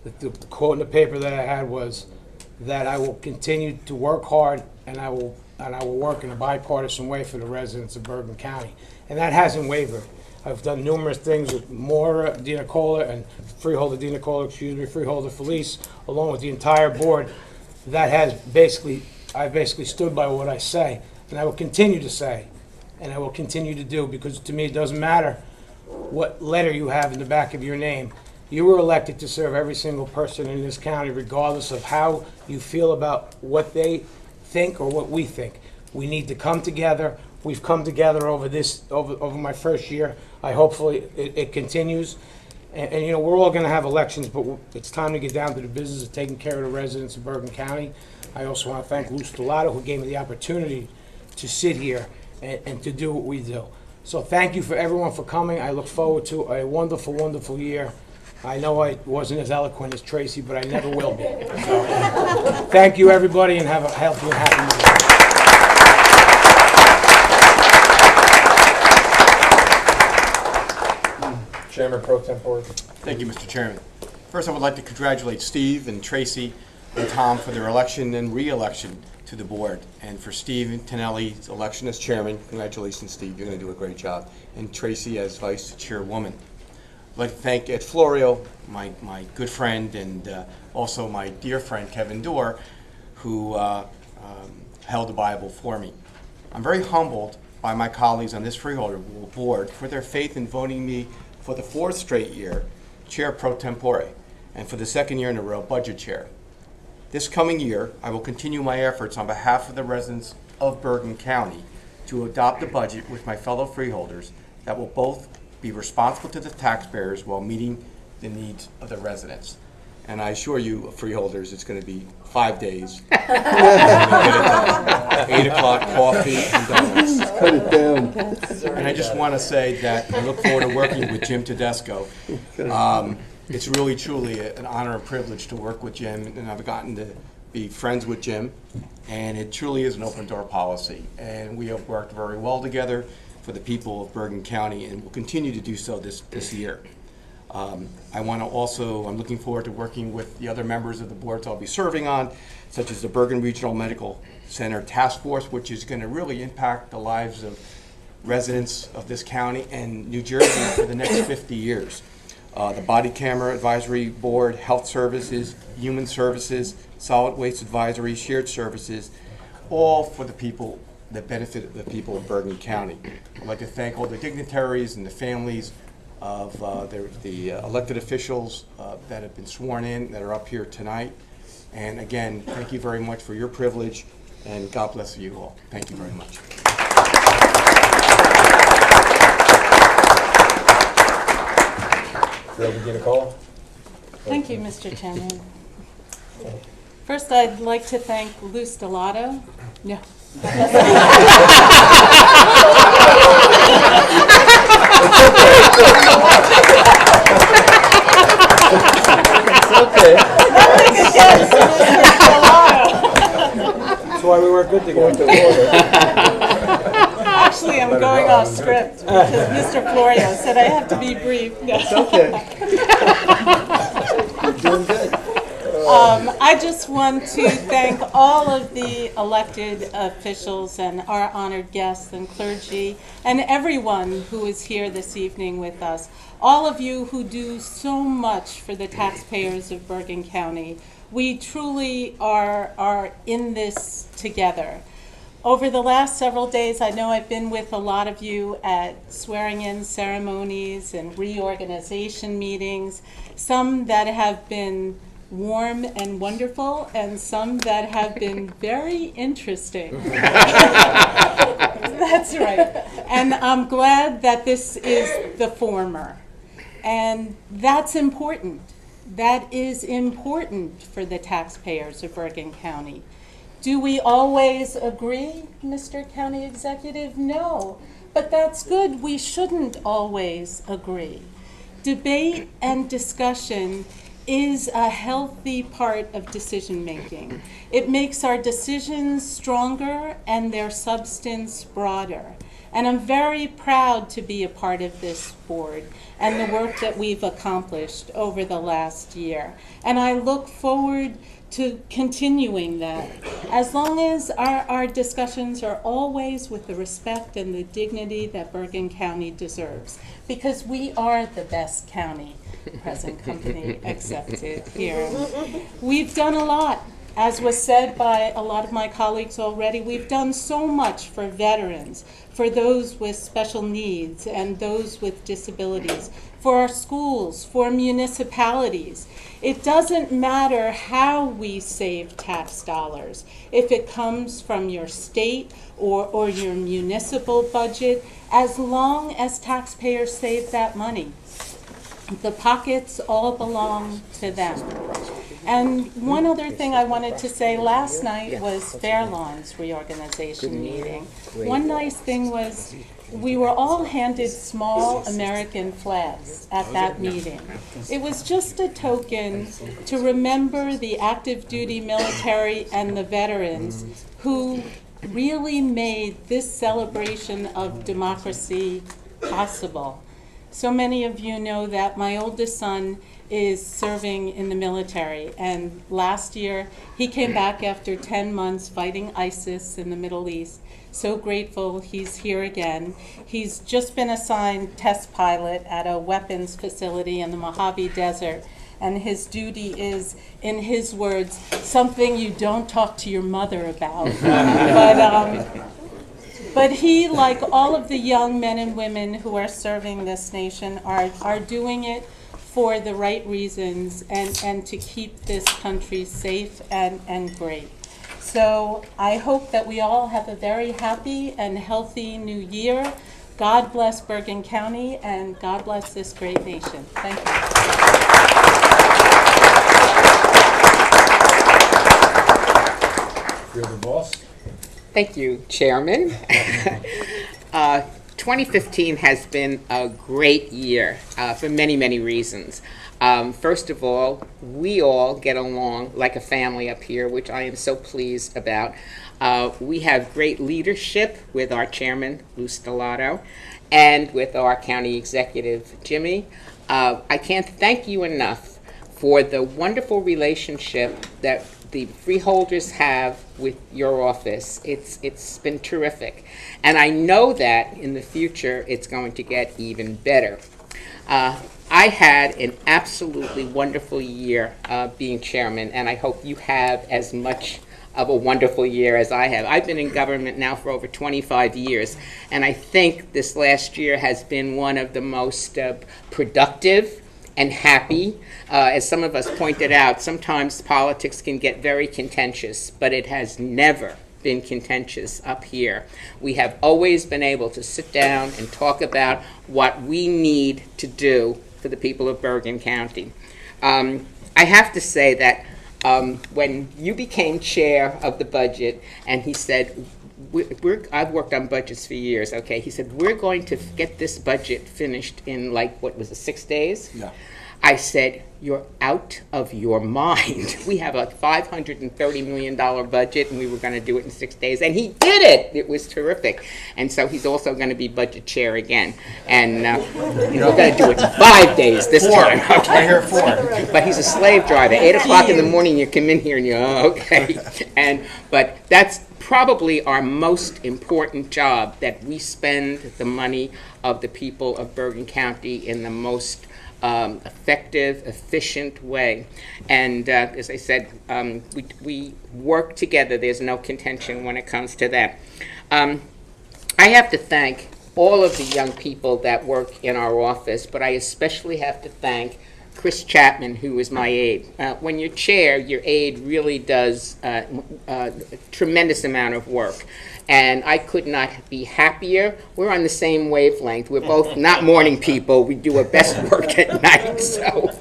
the quote in the paper that I had was that I will continue to work hard, and I will work in a bipartisan way for the residents of Bergen County. And that hasn't wavered. I've done numerous things with Maura DiNicola and Freeholder Felice, along with the entire board. That has I've basically stood by what I say, and I will continue to say, and I will continue to do, because to me it doesn't matter what letter you have in the back of your name. You were elected to serve every single person in this county, regardless of how you feel about what they think or what we think. We need to come together. We've come together over my first year. Hopefully it continues. And we're all going to have elections, but it's time to get down to the business of taking care of the residents of Bergen County. I also want to thank Lou Stellato, who gave me the opportunity to sit here and to do what we do. So thank you for everyone for coming. I look forward to a wonderful, wonderful year. I know I wasn't as eloquent as Tracy, but I never will be. So, thank you, everybody, and have a healthy and happy New Year. Chairman Pro Tempore. Thank you, Mr. Chairman. First, I would like to congratulate Steve and Tracy and Tom for their election and re-election to the board. And for Steve Tonelli's election as chairman, congratulations, Steve. You're going to do a great job. And Tracy as vice chairwoman. I'd like to thank Ed Florio, my good friend, and also my dear friend, Kevin Dorr, who held the Bible for me. I'm very humbled by my colleagues on this Freeholder board for their faith in voting me for the 4th straight year Chair Pro Tempore, and for the 2nd year in a row, Budget Chair. This coming year, I will continue my efforts on behalf of the residents of Bergen County to adopt a budget with my fellow freeholders that will both be responsible to the taxpayers while meeting the needs of the residents. And I assure you, freeholders, it's going to be 5 days. 8 o'clock, coffee and donuts. Cut it down. And I just want to say that I look forward to working with Jim Tedesco. It's really, truly an honor and privilege to work with Jim, and I've gotten to be friends with Jim, and it truly is an open door policy. And we have worked very well together. for the people of Bergen County, and will continue to do so this year. I'm looking forward to working with the other members of the boards I'll be serving on, such as the Bergen Regional Medical Center Task Force, which is going to really impact the lives of residents of this county and New Jersey for the next 50 years. The Body Camera Advisory Board, Health Services, Human Services, Solid Waste Advisory, Shared Services, all for the people that benefit the people of Bergen County. I'd like to thank all the dignitaries and the families of the elected officials that have been sworn in, that are up here tonight. And again, thank you very much for your privilege, and God bless you all. Thank you very much. Thank you, Mr. Chairman. First, I'd like to thank Lou Stellato. No. It's okay. Nothing against Mr. Stellato. That's why we weren't good together. Actually, I'm going off script because Mr. Florio said I have to be brief. It's okay. You're doing good. I just want to thank all of the elected officials and our honored guests and clergy and everyone who is here this evening with us. All of you who do so much for the taxpayers of Bergen County. We truly are in this together. Over the last several days, I know I've been with a lot of you at swearing-in ceremonies and reorganization meetings, some that have been warm and wonderful, and some that have been very interesting. That's right. And I'm glad that this is the former. And that's important. That is important for the taxpayers of Bergen County. Do we always agree, Mr. County Executive? No, but that's good. We shouldn't always agree. Debate and discussion is a healthy part of decision making. It makes our decisions stronger and their substance broader. And I'm very proud to be a part of this board and the work that we've accomplished over the last year. And I look forward to continuing that, as long as our discussions are always with the respect and the dignity that Bergen County deserves, because we are the best county, present company accepted here. We've done a lot. As was said by a lot of my colleagues already, we've done so much for veterans, for those with special needs and those with disabilities, for our schools, for municipalities. It doesn't matter how we save tax dollars, if it comes from your state or your municipal budget, as long as taxpayers save that money. The pockets all belong to them. And one other thing I wanted to say, last night was Fairlawn's reorganization meeting. One nice thing was we were all handed small American flags at that meeting. It was just a token to remember the active duty military and the veterans who really made this celebration of democracy possible. So many of you know that my oldest son is serving in the military, and last year he came back after 10 months fighting ISIS in the Middle East. So grateful he's here again. He's just been assigned test pilot at a weapons facility in the Mojave Desert, and his duty is, in his words, something you don't talk to your mother about. But he, like all of the young men and women who are serving this nation, are doing it for the right reasons and to keep this country safe and great. So I hope that we all have a very happy and healthy new year. God bless Bergen County, and God bless this great nation. Thank you. You're the boss. Thank you, Chairman. 2015 has been a great year for many, many reasons. First of all, we all get along like a family up here, which I am so pleased about. We have great leadership with our chairman, Lou Stellato, and with our county executive, Jimmy. I can't thank you enough for the wonderful relationship that the freeholders have with your office. It's been terrific. And I know that in the future it's going to get even better. I had an absolutely wonderful year being chairman, and I hope you have as much of a wonderful year as I have. I've been in government now for over 25 years, and I think this last year has been one of the most productive and happy. As some of us pointed out, sometimes politics can get very contentious, but it has never been contentious up here. We have always been able to sit down and talk about what we need to do for the people of Bergen County. I have to say that when you became chair of the budget, and he said, I've worked on budgets for years, okay, he said, we're going to get this budget finished in, like, what was it, 6 days? Yeah. I said, you're out of your mind. We have a $530 million budget, and we were going to do it in 6 days. And he did it. It was terrific. And so he's also going to be budget chair again. And we're going to do it in 5 days this time. Okay? I hear 4. But he's a slave driver. 8 o'clock in the morning, you come in here and you're, oh, okay. But that's probably our most important job, that we spend the money of the people of Bergen County in the most effective, efficient way. And as I said, we work together. There's no contention when it comes to that. I have to thank all of the young people that work in our office, but I especially have to thank Chris Chapman, who is my aide. When you're chair, your aide really does a tremendous amount of work. And I could not be happier. We're on the same wavelength. We're both not morning people. We do our best work at night. So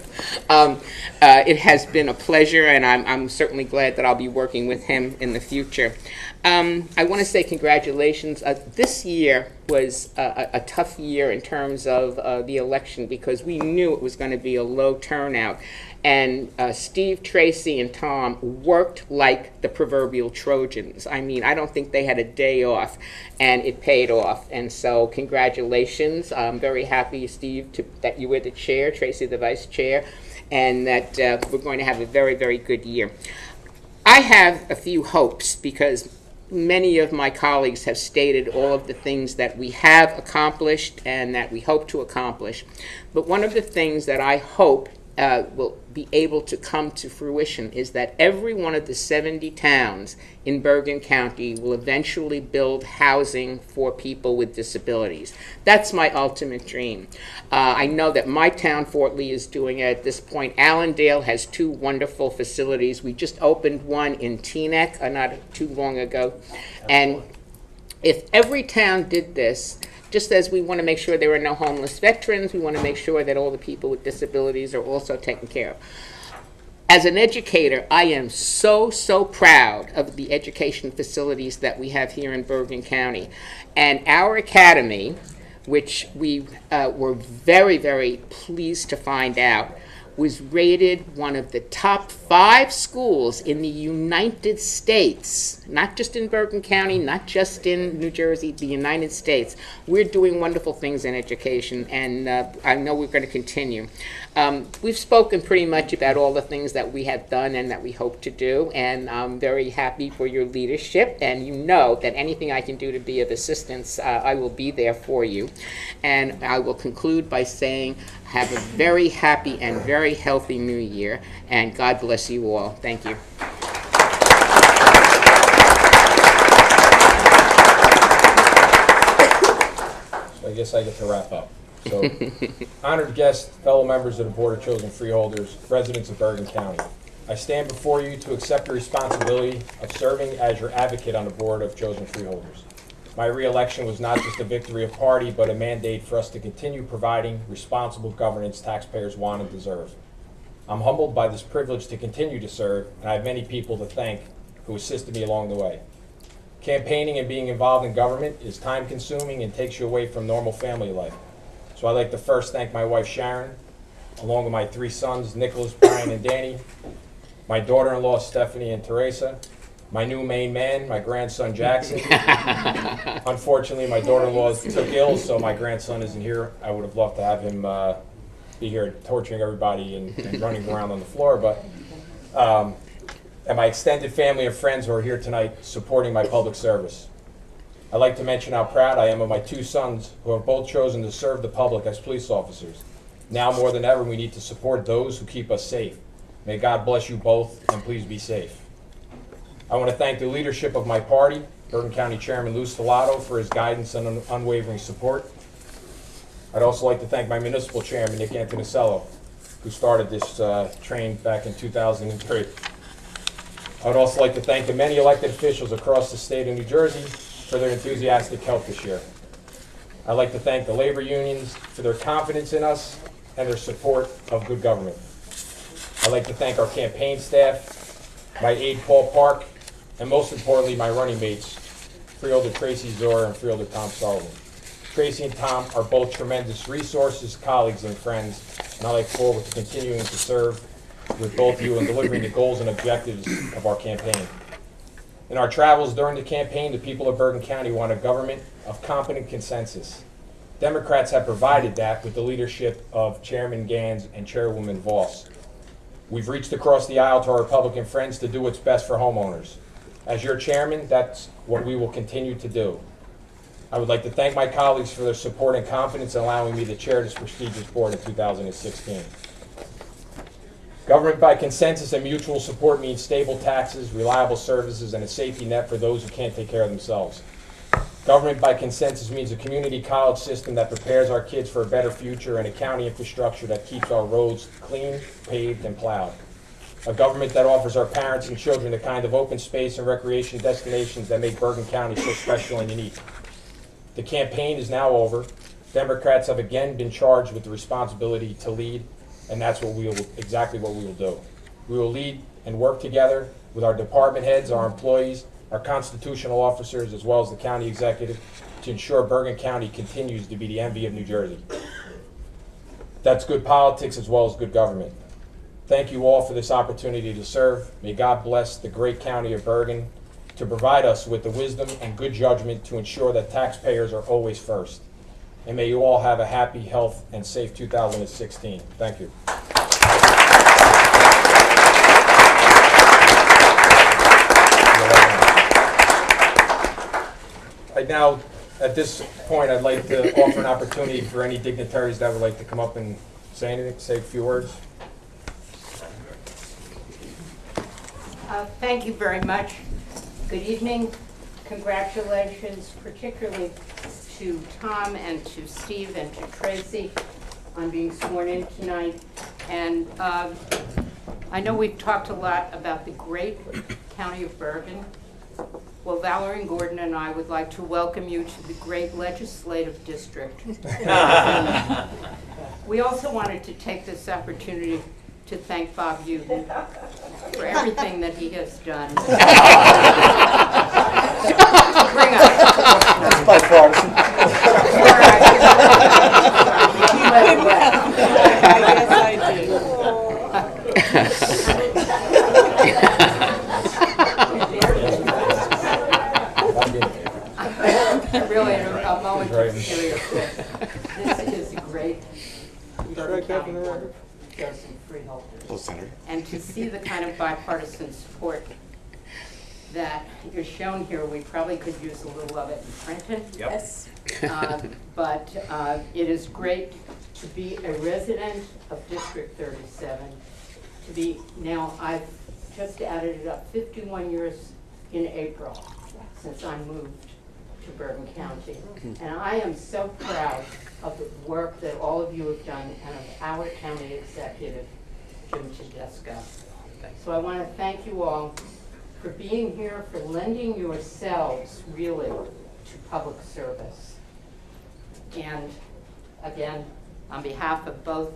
it has been a pleasure, and I'm certainly glad that I'll be working with him in the future. I want to say congratulations. This year was a tough year in terms of the election, because we knew it was going to be a low turnout. And Steve, Tracy, and Tom worked like the proverbial Trojans. I mean, I don't think they had a day off, and it paid off. And so congratulations. I'm very happy, Steve, that you were the chair, Tracy the vice chair, and that we're going to have a very, very good year. I have a few hopes, because many of my colleagues have stated all of the things that we have accomplished and that we hope to accomplish. But one of the things that I hope will be able to come to fruition is that every one of the 70 towns in Bergen County will eventually build housing for people with disabilities. That's my ultimate dream. I know that my town, Fort Lee, is doing it at this point. Allendale has 2 wonderful facilities. We just opened one in Teaneck not too long ago. And if every town did this, just as we want to make sure there are no homeless veterans, we want to make sure that all the people with disabilities are also taken care of. As an educator, I am so proud of the education facilities that we have here in Bergen County. And our academy, which we were very, very pleased to find out, was rated one of the top 5 schools in the United States, not just in Bergen County, not just in New Jersey, the United States. We're doing wonderful things in education, and I know we're going to continue. We've spoken pretty much about all the things that we have done and that we hope to do, and I'm very happy for your leadership, and you know that anything I can do to be of assistance, I will be there for you. And I will conclude by saying, have a very happy and very healthy new year, and God bless you all. Thank you. So I guess I get to wrap up. So, honored guests, fellow members of the Board of Chosen Freeholders, residents of Bergen County, I stand before you to accept the responsibility of serving as your advocate on the Board of Chosen Freeholders. My re-election was not just a victory of party, but a mandate for us to continue providing responsible governance taxpayers want and deserve. I'm humbled by this privilege to continue to serve, and I have many people to thank who assisted me along the way. Campaigning and being involved in government is time-consuming and takes you away from normal family life. So I'd like to first thank my wife Sharon, along with my 3 sons, Nicholas, Brian, and Danny, my daughter-in-law, Stephanie and Teresa, my new main man, my grandson, Jackson. Unfortunately, my daughter-in-law took ill, so my grandson isn't here. I would have loved to have him be here torturing everybody and running around on the floor, but and my extended family and friends who are here tonight supporting my public service. I'd like to mention how proud I am of my 2 sons who have both chosen to serve the public as police officers. Now more than ever, we need to support those who keep us safe. May God bless you both, and please be safe. I want to thank the leadership of my party, Bergen County Chairman Lou Stellato, for his guidance and unwavering support. I'd also like to thank my municipal chairman, Nick Antonicello, who started this train back in 2003. I would also like to thank the many elected officials across the state of New Jersey for their enthusiastic help this year. I'd like to thank the labor unions for their confidence in us and their support of good government. I'd like to thank our campaign staff, my aide Paul Park, and most importantly, my running mates, Freeholder Tracy Zora and Freeholder Tom Sullivan. Tracy and Tom are both tremendous resources, colleagues, and friends, and I look forward to continuing to serve with both of you in delivering the goals and objectives of our campaign. In our travels during the campaign, the people of Bergen County want a government of competent consensus. Democrats have provided that with the leadership of Chairman Gans and Chairwoman Voss. We've reached across the aisle to our Republican friends to do what's best for homeowners. As your chairman, that's what we will continue to do. I would like to thank my colleagues for their support and confidence in allowing me to chair this prestigious board in 2016. Government by consensus and mutual support means stable taxes, reliable services, and a safety net for those who can't take care of themselves. Government by consensus means a community college system that prepares our kids for a better future and a county infrastructure that keeps our roads clean, paved, and plowed. A government that offers our parents and children the kind of open space and recreation destinations that make Bergen County so special and unique. The campaign is now over. Democrats have again been charged with the responsibility to lead, and that's exactly what we will do. We will lead and work together with our department heads, our employees, our constitutional officers, as well as the county executive, to ensure Bergen County continues to be the envy of New Jersey. That's good politics as well as good government. Thank you all for this opportunity to serve. May God bless the great county of Bergen to provide us with the wisdom and good judgment to ensure that taxpayers are always first. And may you all have a happy, health, and safe 2016. Thank you. Now, at this point, I'd like to offer an opportunity for any dignitaries that would like to come up and say anything, say a few words. Thank you very much. Good evening. Congratulations, particularly to Tom and to Steve and to Tracy on being sworn in tonight. And I know we've talked a lot about the great county of Bergen. Well, Valerie and Gordon and I would like to welcome you to the great legislative district. We also wanted to take this opportunity to thank Bob Uden for everything that he has done. Bring us. That's bipartisan. He led the way. Yes, I did. Really, a moment of seriousness. This is a great Bergen County Board of Chosen Freeholders. And to see the kind of bipartisan support that is shown here, we probably could use a little of it in Trenton. Yep. Yes. But it is great to be a resident of District 37. To be, now I've just added it up, 51 years in April since I moved to Bergen County. And I am so proud of the work that all of you have done and of our county executive, Jim Tedesco. So I want to thank you all for being here, for lending yourselves really to public service. And again, on behalf of both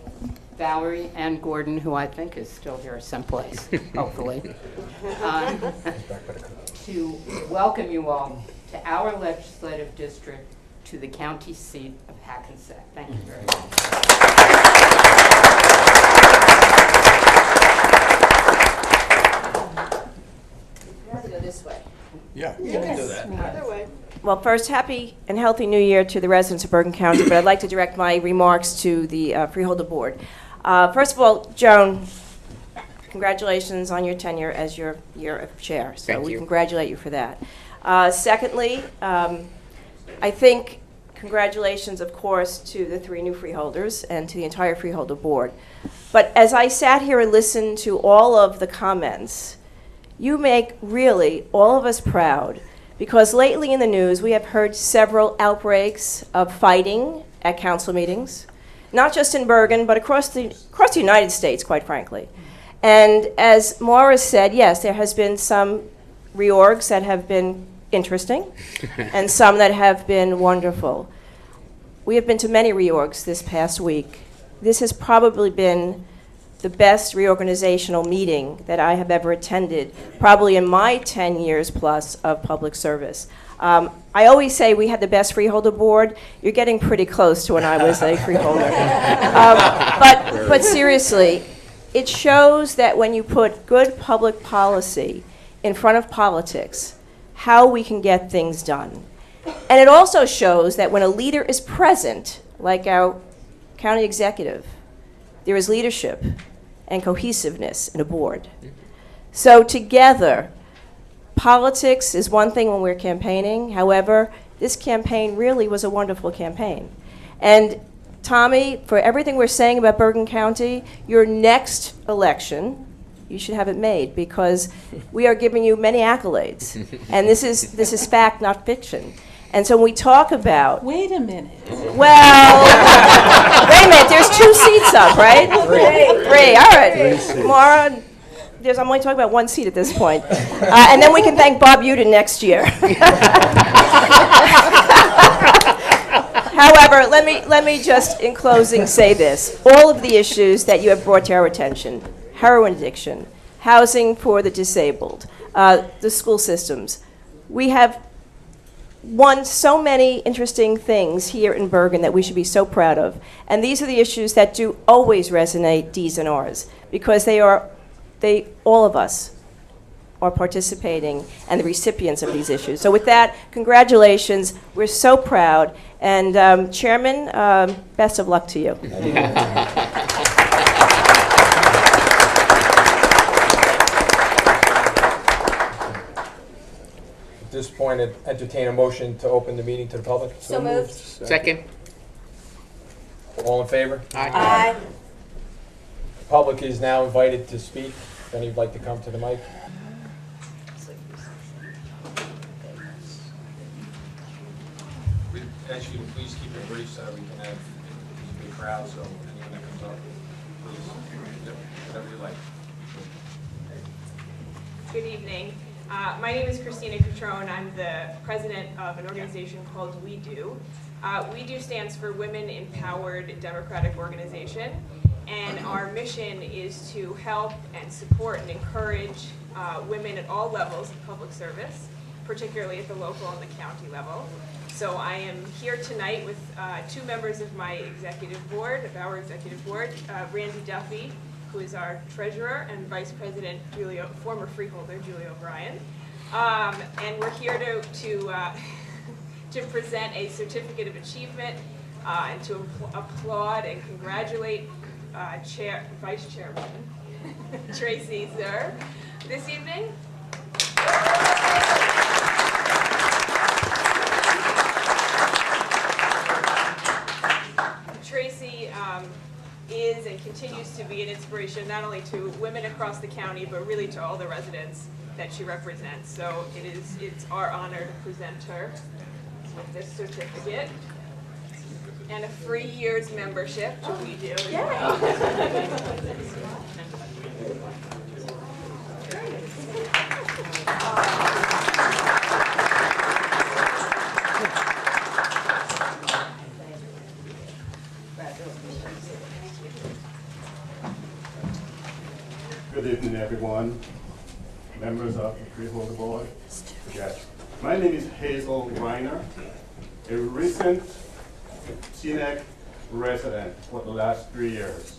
Valerie and Gordon, who I think is still here someplace, hopefully, to welcome you all to our legislative district, to the county seat of Hackensack. Thank you very much. Well, first, happy and healthy new year to the residents of Bergen County, but I'd like to direct my remarks to the Freeholder Board. First of all, Joan, congratulations on your tenure as your year of chair. So Thank we you. congratulate you for that. Secondly, I think congratulations, of course, to the 3 new freeholders and to the entire Freeholder Board. But as I sat here and listened to all of the comments, you make really all of us proud, because lately in the news we have heard several outbreaks of fighting at council meetings, not just in Bergen, but across the United States, quite frankly. And as Maura said, yes, there has been some reorgs that have been interesting and some that have been wonderful. We have been to many reorgs this past week. This has probably been the best reorganizational meeting that I have ever attended, probably in my 10 years plus of public service. I always say we had the best Freeholder Board. You're getting pretty close to when I was a Freeholder. But seriously, it shows that when you put good public policy in front of politics, how we can get things done. And it also shows that when a leader is present, like our county executive, there is leadership and cohesiveness in a board. So together, politics is one thing when we're campaigning. However, this campaign really was a wonderful campaign. And Tommy, for everything we're saying about Bergen County, your next election, you should have it made, because we are giving you many accolades. And this is fact, not fiction. And so when we talk about... Wait a minute. Well, wait a minute, there's 2 seats up, right? 3, all right. Maura, I'm only talking about 1 seat at this point. And then we can thank Bob Uden next year. However, let me just, in closing, say this. All of the issues that you have brought to our attention, heroin addiction, housing for the disabled, the school systems, we have won so many interesting things here in Bergen that we should be so proud of. And these are the issues that do always resonate, D's and R's, because all of us are participating and the recipients of these issues. So with that, congratulations. We're so proud. And Chairman, best of luck to you. At this point, I'd entertain a motion to open the meeting to the public. So moved. Second. All in favor? Aye. The public is now invited to speak. If any would like to come to the mic. We ask you to please keep it brief so that we can have a big crowd, so anyone that comes up, please, whatever you like. Good evening. My name is Christina Catrone. I'm the president of an organization called We Do. We Do stands for Women Empowered Democratic Organization, and our mission is to help and support and encourage women at all levels of public service, particularly at the local and the county level. So I am here tonight with 2 members of my executive board, of our executive board, Randy Duffy, who is our treasurer, and Vice President former Freeholder Julie O'Brien. And we're here to present a certificate of achievement and to applaud and congratulate Vice Chairman Tracy Zer this evening. Tracy is and continues to be an inspiration not only to women across the county, but really to all the residents that she represents. So it's our honor to present her with this certificate and a free year's membership to We Do. Good evening, everyone. Members of the Freeholder Board. Yes. My name is Hazel Reiner, a recent Teaneck resident for the last 3 years.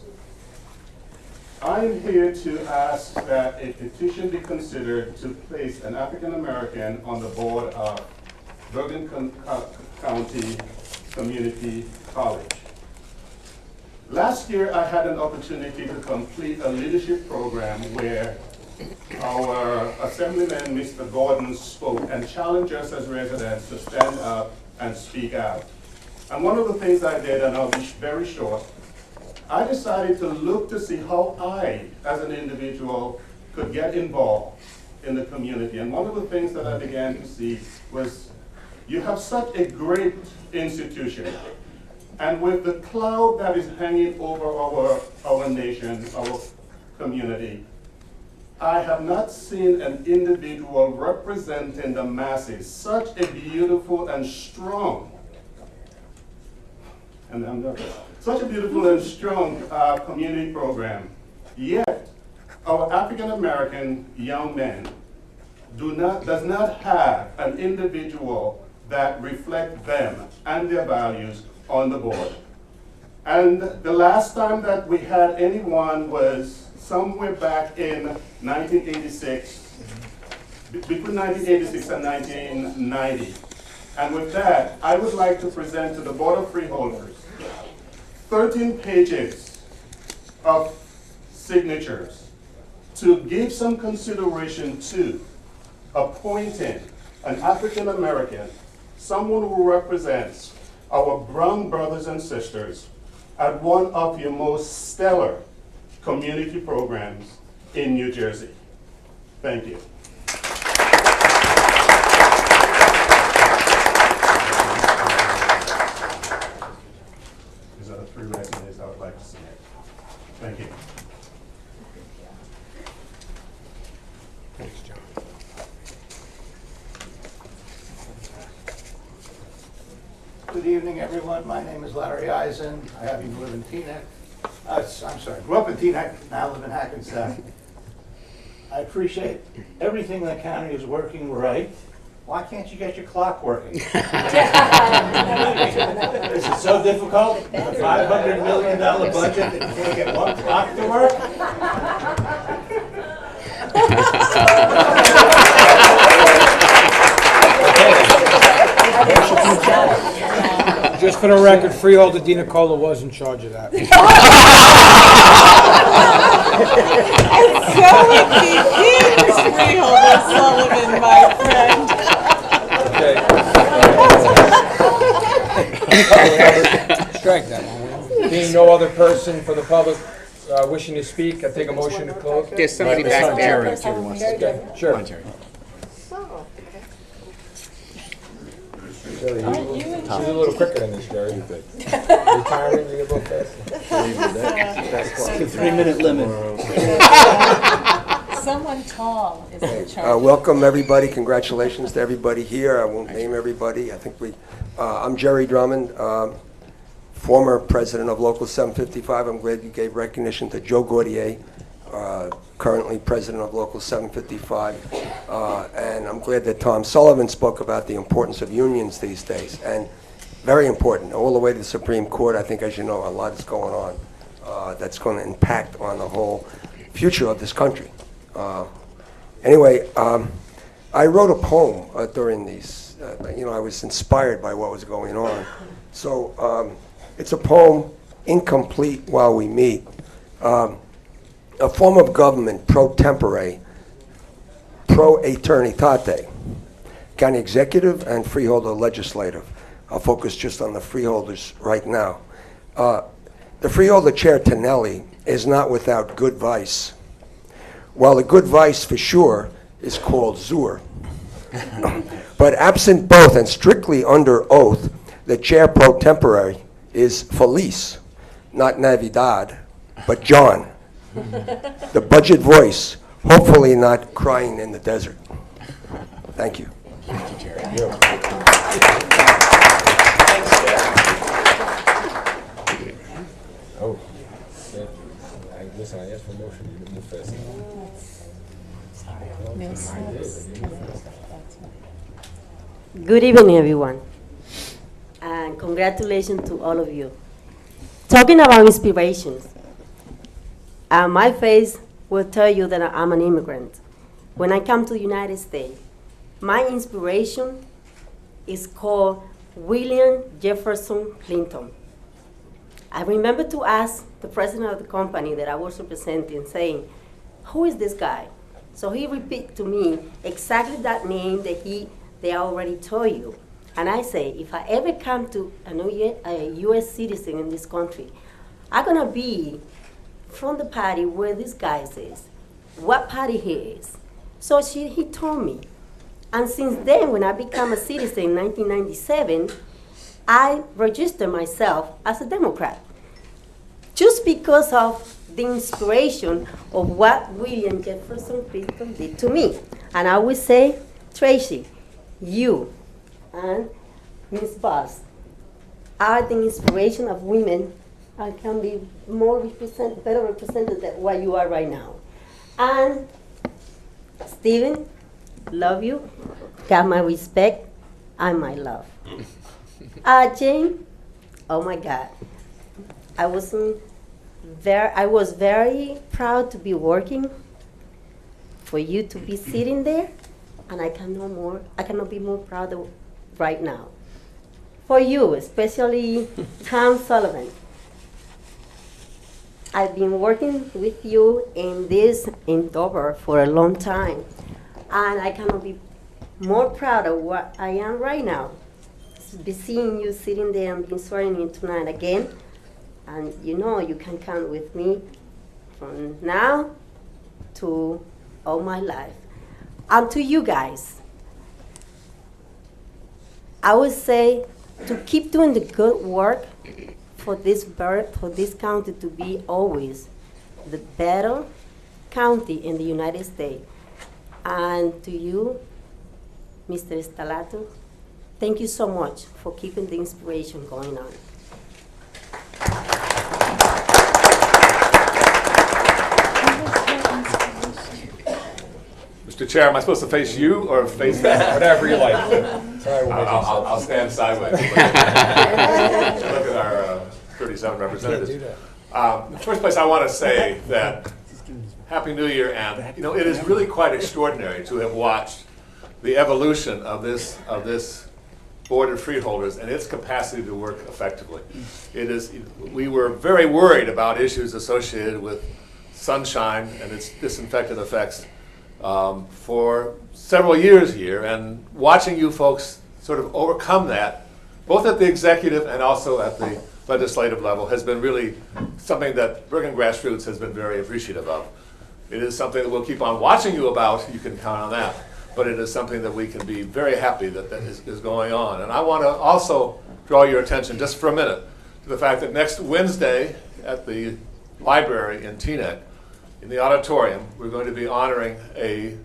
I'm here to ask that a petition be considered to place an African American on the board of Bergen County Community College. Last year, I had an opportunity to complete a leadership program where our Assemblyman, Mr. Gordon, spoke and challenged us as residents to stand up and speak out. And one of the things I did, and I'll be very short, I decided to look to see how I, as an individual, could get involved in the community. And one of the things that I began to see was, you have such a great institution. And with the cloud that is hanging over our nation, our community, I have not seen an individual representing the masses, such a beautiful and strong, such a beautiful and strong community program. Yet, our African American young men does not have an individual that reflect them and their values on the board. And the last time that we had anyone was somewhere back in 1986, between 1986 and 1990. And with that, I would like to present to the Board of Freeholders 13 pages of signatures to give some consideration to appointing an African American, someone who represents our brown brothers and sisters at one of your most stellar community programs in New Jersey. Thank you. These are the 3 resumes I would like to submit. Thank you. Thanks, John. Good evening, everyone. My name is Larry Eisen. I happen to live in Teaneck. Grew up in Teaneck, now live in Hackensack. I appreciate everything in the county is working right. Why can't you get your clock working? Is it so difficult? A $500 million budget that you can't get one clock to work? Just for the record, Freeholder Dina Cola was in charge of that. And so it begins, Freeholder Sullivan, my friend. Strike that one. Being no other person for the public wishing to speak, I take a motion to close. There's somebody back there. Okay, sure. Come on, Jerry. Jerry, she's a little quicker than this, Jerry. Retiring, you get both The 3-minute limit. Someone tall is in charge. Welcome, everybody. Congratulations to everybody here. I won't name everybody. I think I'm Jerry Drummond, former president of Local 755. I'm glad you gave recognition to Joe Gaudier, currently president of Local 755. And I'm glad that Tom Sullivan spoke about the importance of unions these days. And very important, all the way to the Supreme Court. I think, as you know, a lot is going on that's going to impact on the whole future of this country. Anyway, I wrote a poem during these. I was inspired by what was going on. So it's a poem, Incomplete While We Meet. A form of government pro tempore, pro aeternitate, county executive and freeholder legislative. I'll focus just on the freeholders right now. The freeholder chair, Tonelli, is not without good vice. While the good vice for sure is called Zur. But absent both and strictly under oath, the chair pro tempore is Felice, not Navidad, but John. The budget voice, hopefully not crying in the desert. Thank you. Thank you, Jerry. Oh, listen, I asked for a motion, you didn't move fast enough. Good evening, everyone, and congratulations to all of you. Talking about inspirations, my face will tell you that I'm an immigrant. When I come to the United States, my inspiration is called William Jefferson Clinton. I remember to ask the president of the company that I was representing, saying, who is this guy? So he repeated to me exactly that name that they already told you. And I say, if I ever come to a U.S. citizen in this country, I'm going to be from the party where this guy is, what party he is. So he told me. And since then, when I became a citizen in 1997, I registered myself as a Democrat. Just because of the inspiration of what William Jefferson Clinton did to me. And I would say, Tracy, you and Ms. Boss are the inspiration of women and can be better represented than what you are right now. And Stephen, love you, got my respect and my love. Jane, oh my God, I was very proud to be working for you to be sitting there, and I cannot be more proud of right now. For you, especially Tom Sullivan. I've been working with you in this endeavor for a long time, and I cannot be more proud of what I am right now. Be seeing you sitting there and being swearing in tonight again, and you know you can count with me from now to all my life. And to you guys, I would say to keep doing the good work for this county to be always the better county in the United States. And to you, Mr. Stellato, thank you so much for keeping the inspiration going on. Mr. Chair, am I supposed to face you or face that? Whatever you like. I'll stand sideways. Look at our 37 representatives. In the first place, I want to say that Happy New Year, and it is really quite extraordinary to have watched the evolution of this Board of Freeholders and its capacity to work effectively. We were very worried about issues associated with sunshine and its disinfectant effects for several years here, and watching you folks sort of overcome that, both at the executive and also at the legislative level, has been really something that Bergen Grassroots has been very appreciative of. It is something that we'll keep on watching you about, you can count on that, but it is something that we can be very happy that is going on. And I want to also draw your attention just for a minute to the fact that next Wednesday at the library in Teaneck, in the auditorium, we're going to be honoring a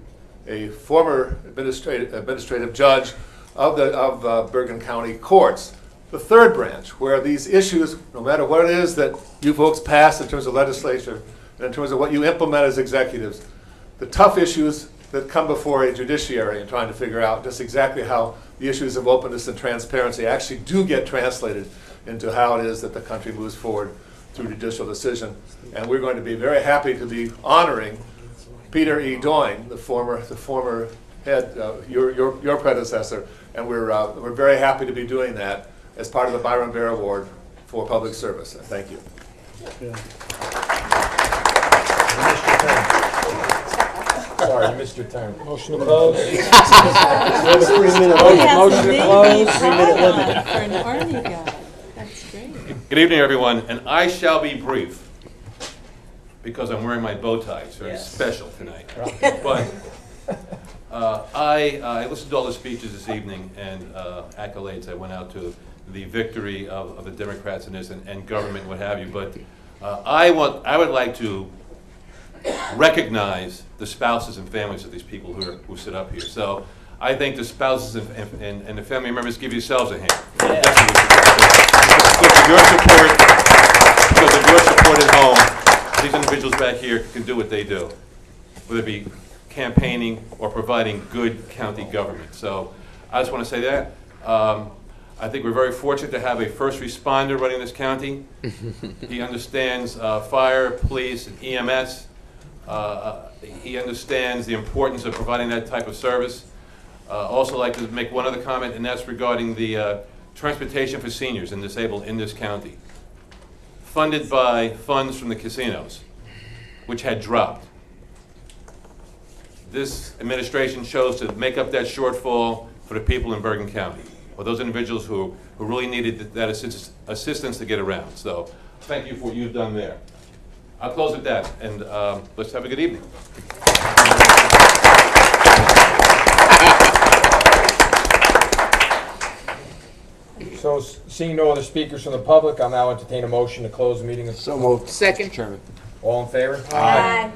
former administrative judge of Bergen County Courts, the third branch, where these issues, no matter what it is that you folks pass in terms of legislature and in terms of what you implement as executives, the tough issues that come before a judiciary and trying to figure out just exactly how the issues of openness and transparency actually do get translated into how it is that the country moves forward through judicial decision. And we're going to be very happy to be honoring Peter E. Doyne, the former head, your predecessor, and we're very happy to be doing that as part of the Byron Bear Award for public service. Thank you. Yeah. Sorry, you missed your turn. Motion to close. Motion to close. 3-minute limit. For an Army guy. That's great. Good evening, everyone, and I shall be brief because I'm wearing my bow tie. It's very special tonight. But I listened to all the speeches this evening and accolades that went out to the victory of the Democrats in this and government, what have you. But I would like to recognize the spouses and families of these people who sit up here. So I think the spouses and the family members, give yourselves a hand. Because of your support at home, these individuals back here can do what they do, whether it be campaigning or providing good county government. So I just want to say that. I think we're very fortunate to have a first responder running this county. He understands fire, police, and EMS. He understands the importance of providing that type of service. Also like to make one other comment, and that's regarding the transportation for seniors and disabled in this county. Funded by funds from the casinos, which had dropped. This administration chose to make up that shortfall for the people in Bergen County, or those individuals who really needed that assistance to get around. So thank you for what you've done there. I'll close with that, and let's have a good evening. So, seeing no other speakers from the public, I'll now entertain a motion to close the meeting. So moved. Second. Chairman. All in favor? Aye.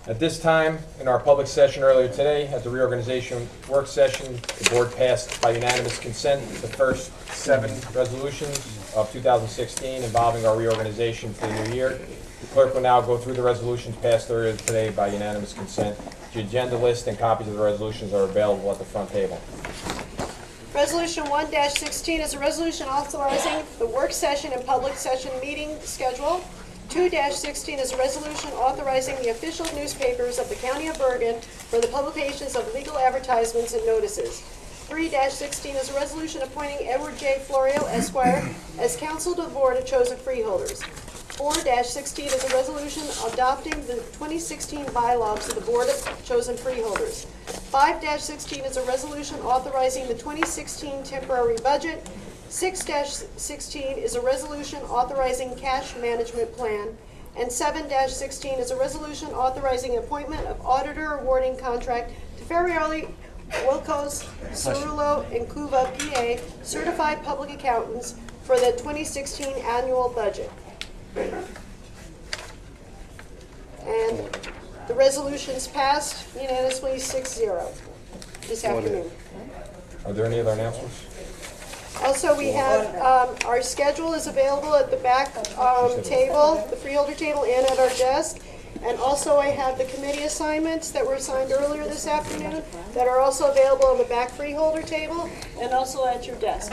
At this time, in our public session earlier today, at the reorganization work session, the board passed by unanimous consent the first 7 resolutions of 2016 involving our reorganization for the new year. The clerk will now go through the resolutions passed earlier today by unanimous consent. The agenda list and copies of the resolutions are available at the front table. Resolution 1-16 is a resolution authorizing the work session and public session meeting schedule. 2-16 is a resolution authorizing the official newspapers of the County of Bergen for the publications of legal advertisements and notices. 3-16 is a resolution appointing Edward J. Florio, Esquire, as counsel to the Board of Chosen Freeholders. 4-16 is a resolution adopting the 2016 bylaws of the Board of Chosen Freeholders. 5-16 is a resolution authorizing the 2016 temporary budget. 6-16 is a resolution authorizing cash management plan. And 7-16 is a resolution authorizing appointment of auditor awarding contract to Ferrioli, Wilkos, Cerulo, and Kuva, PA, certified public accountants for the 2016 annual budget. And the resolutions passed unanimously 6-0 this afternoon. Are there any other announcements? Also, we have, our schedule is available at the back table, the freeholder table, and at our desk. And also, I have the committee assignments that were assigned earlier this afternoon that are also available on the back freeholder table and also at your desk.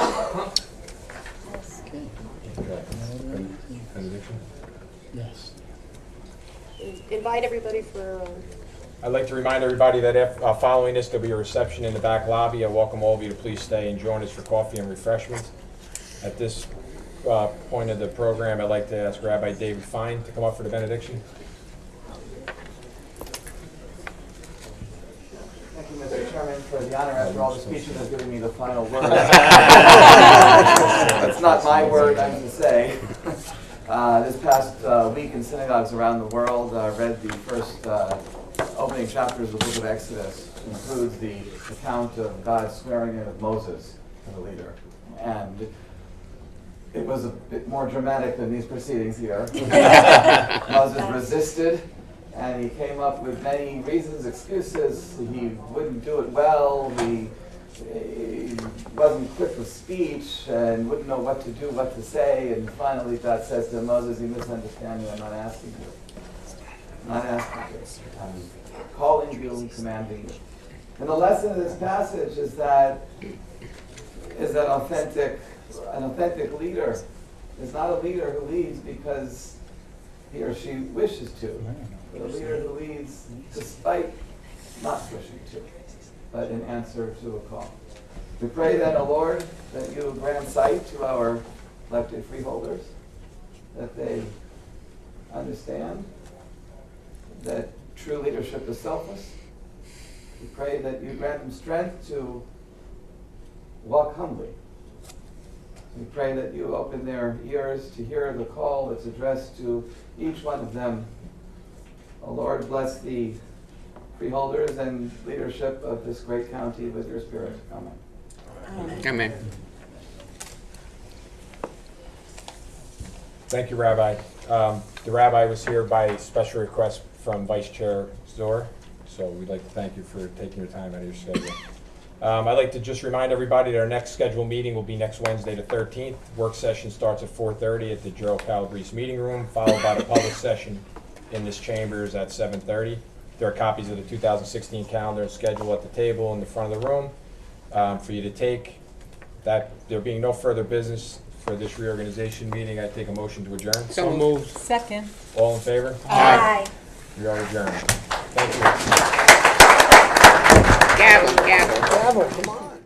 Yes. Invite everybody for... I'd like to remind everybody that following this, there'll be a reception in the back lobby. I welcome all of you to please stay and join us for coffee and refreshments. At this point of the program, I'd like to ask Rabbi David Fine to come up for the benediction. Thank you, Mr. Chairman, for the honor after all the speeches of giving me the final word. That's not my word, I'm to say. This past week in synagogues around the world, read the first opening chapters of the book of Exodus. It includes the account of God swearing in of Moses as a leader. And it was a bit more dramatic than these proceedings here. Moses resisted, and he came up with many reasons, excuses. He wouldn't do it well. He wasn't quick with speech and wouldn't know what to do, what to say. And finally God says to him, Moses, you misunderstand me. I'm not asking you. I'm not asking you. I'm calling you and commanding you. And the lesson of this passage is that an authentic leader is not a leader who leads because he or she wishes to, but a leader who leads despite not wishing to, but in answer to a call. We pray then, O Lord, that you grant sight to our elected freeholders, that they understand that true leadership is selfless. We pray that you grant them strength to walk humbly. We pray that you open their ears to hear the call that's addressed to each one of them. O Lord, bless the freeholders and leadership of this great county with your spirit. Amen. Amen. Thank you, Rabbi. The Rabbi was here by special request from Vice Chair Zor, so we'd like to thank you for taking your time out of your schedule. I'd like to just remind everybody that our next scheduled meeting will be next Wednesday, the 13th. Work session starts at 4:30 at the Gerald Calabrese Meeting Room, followed by the public session in this chambers at 7:30. There are copies of the 2016 calendar and schedule at the table in the front of the room for you to take. That there being no further business for this reorganization meeting, I take a motion to adjourn. So moved. Second. All in favor? Aye. We are adjourned. Thank you. Gavel, gavel. Gavel, come on.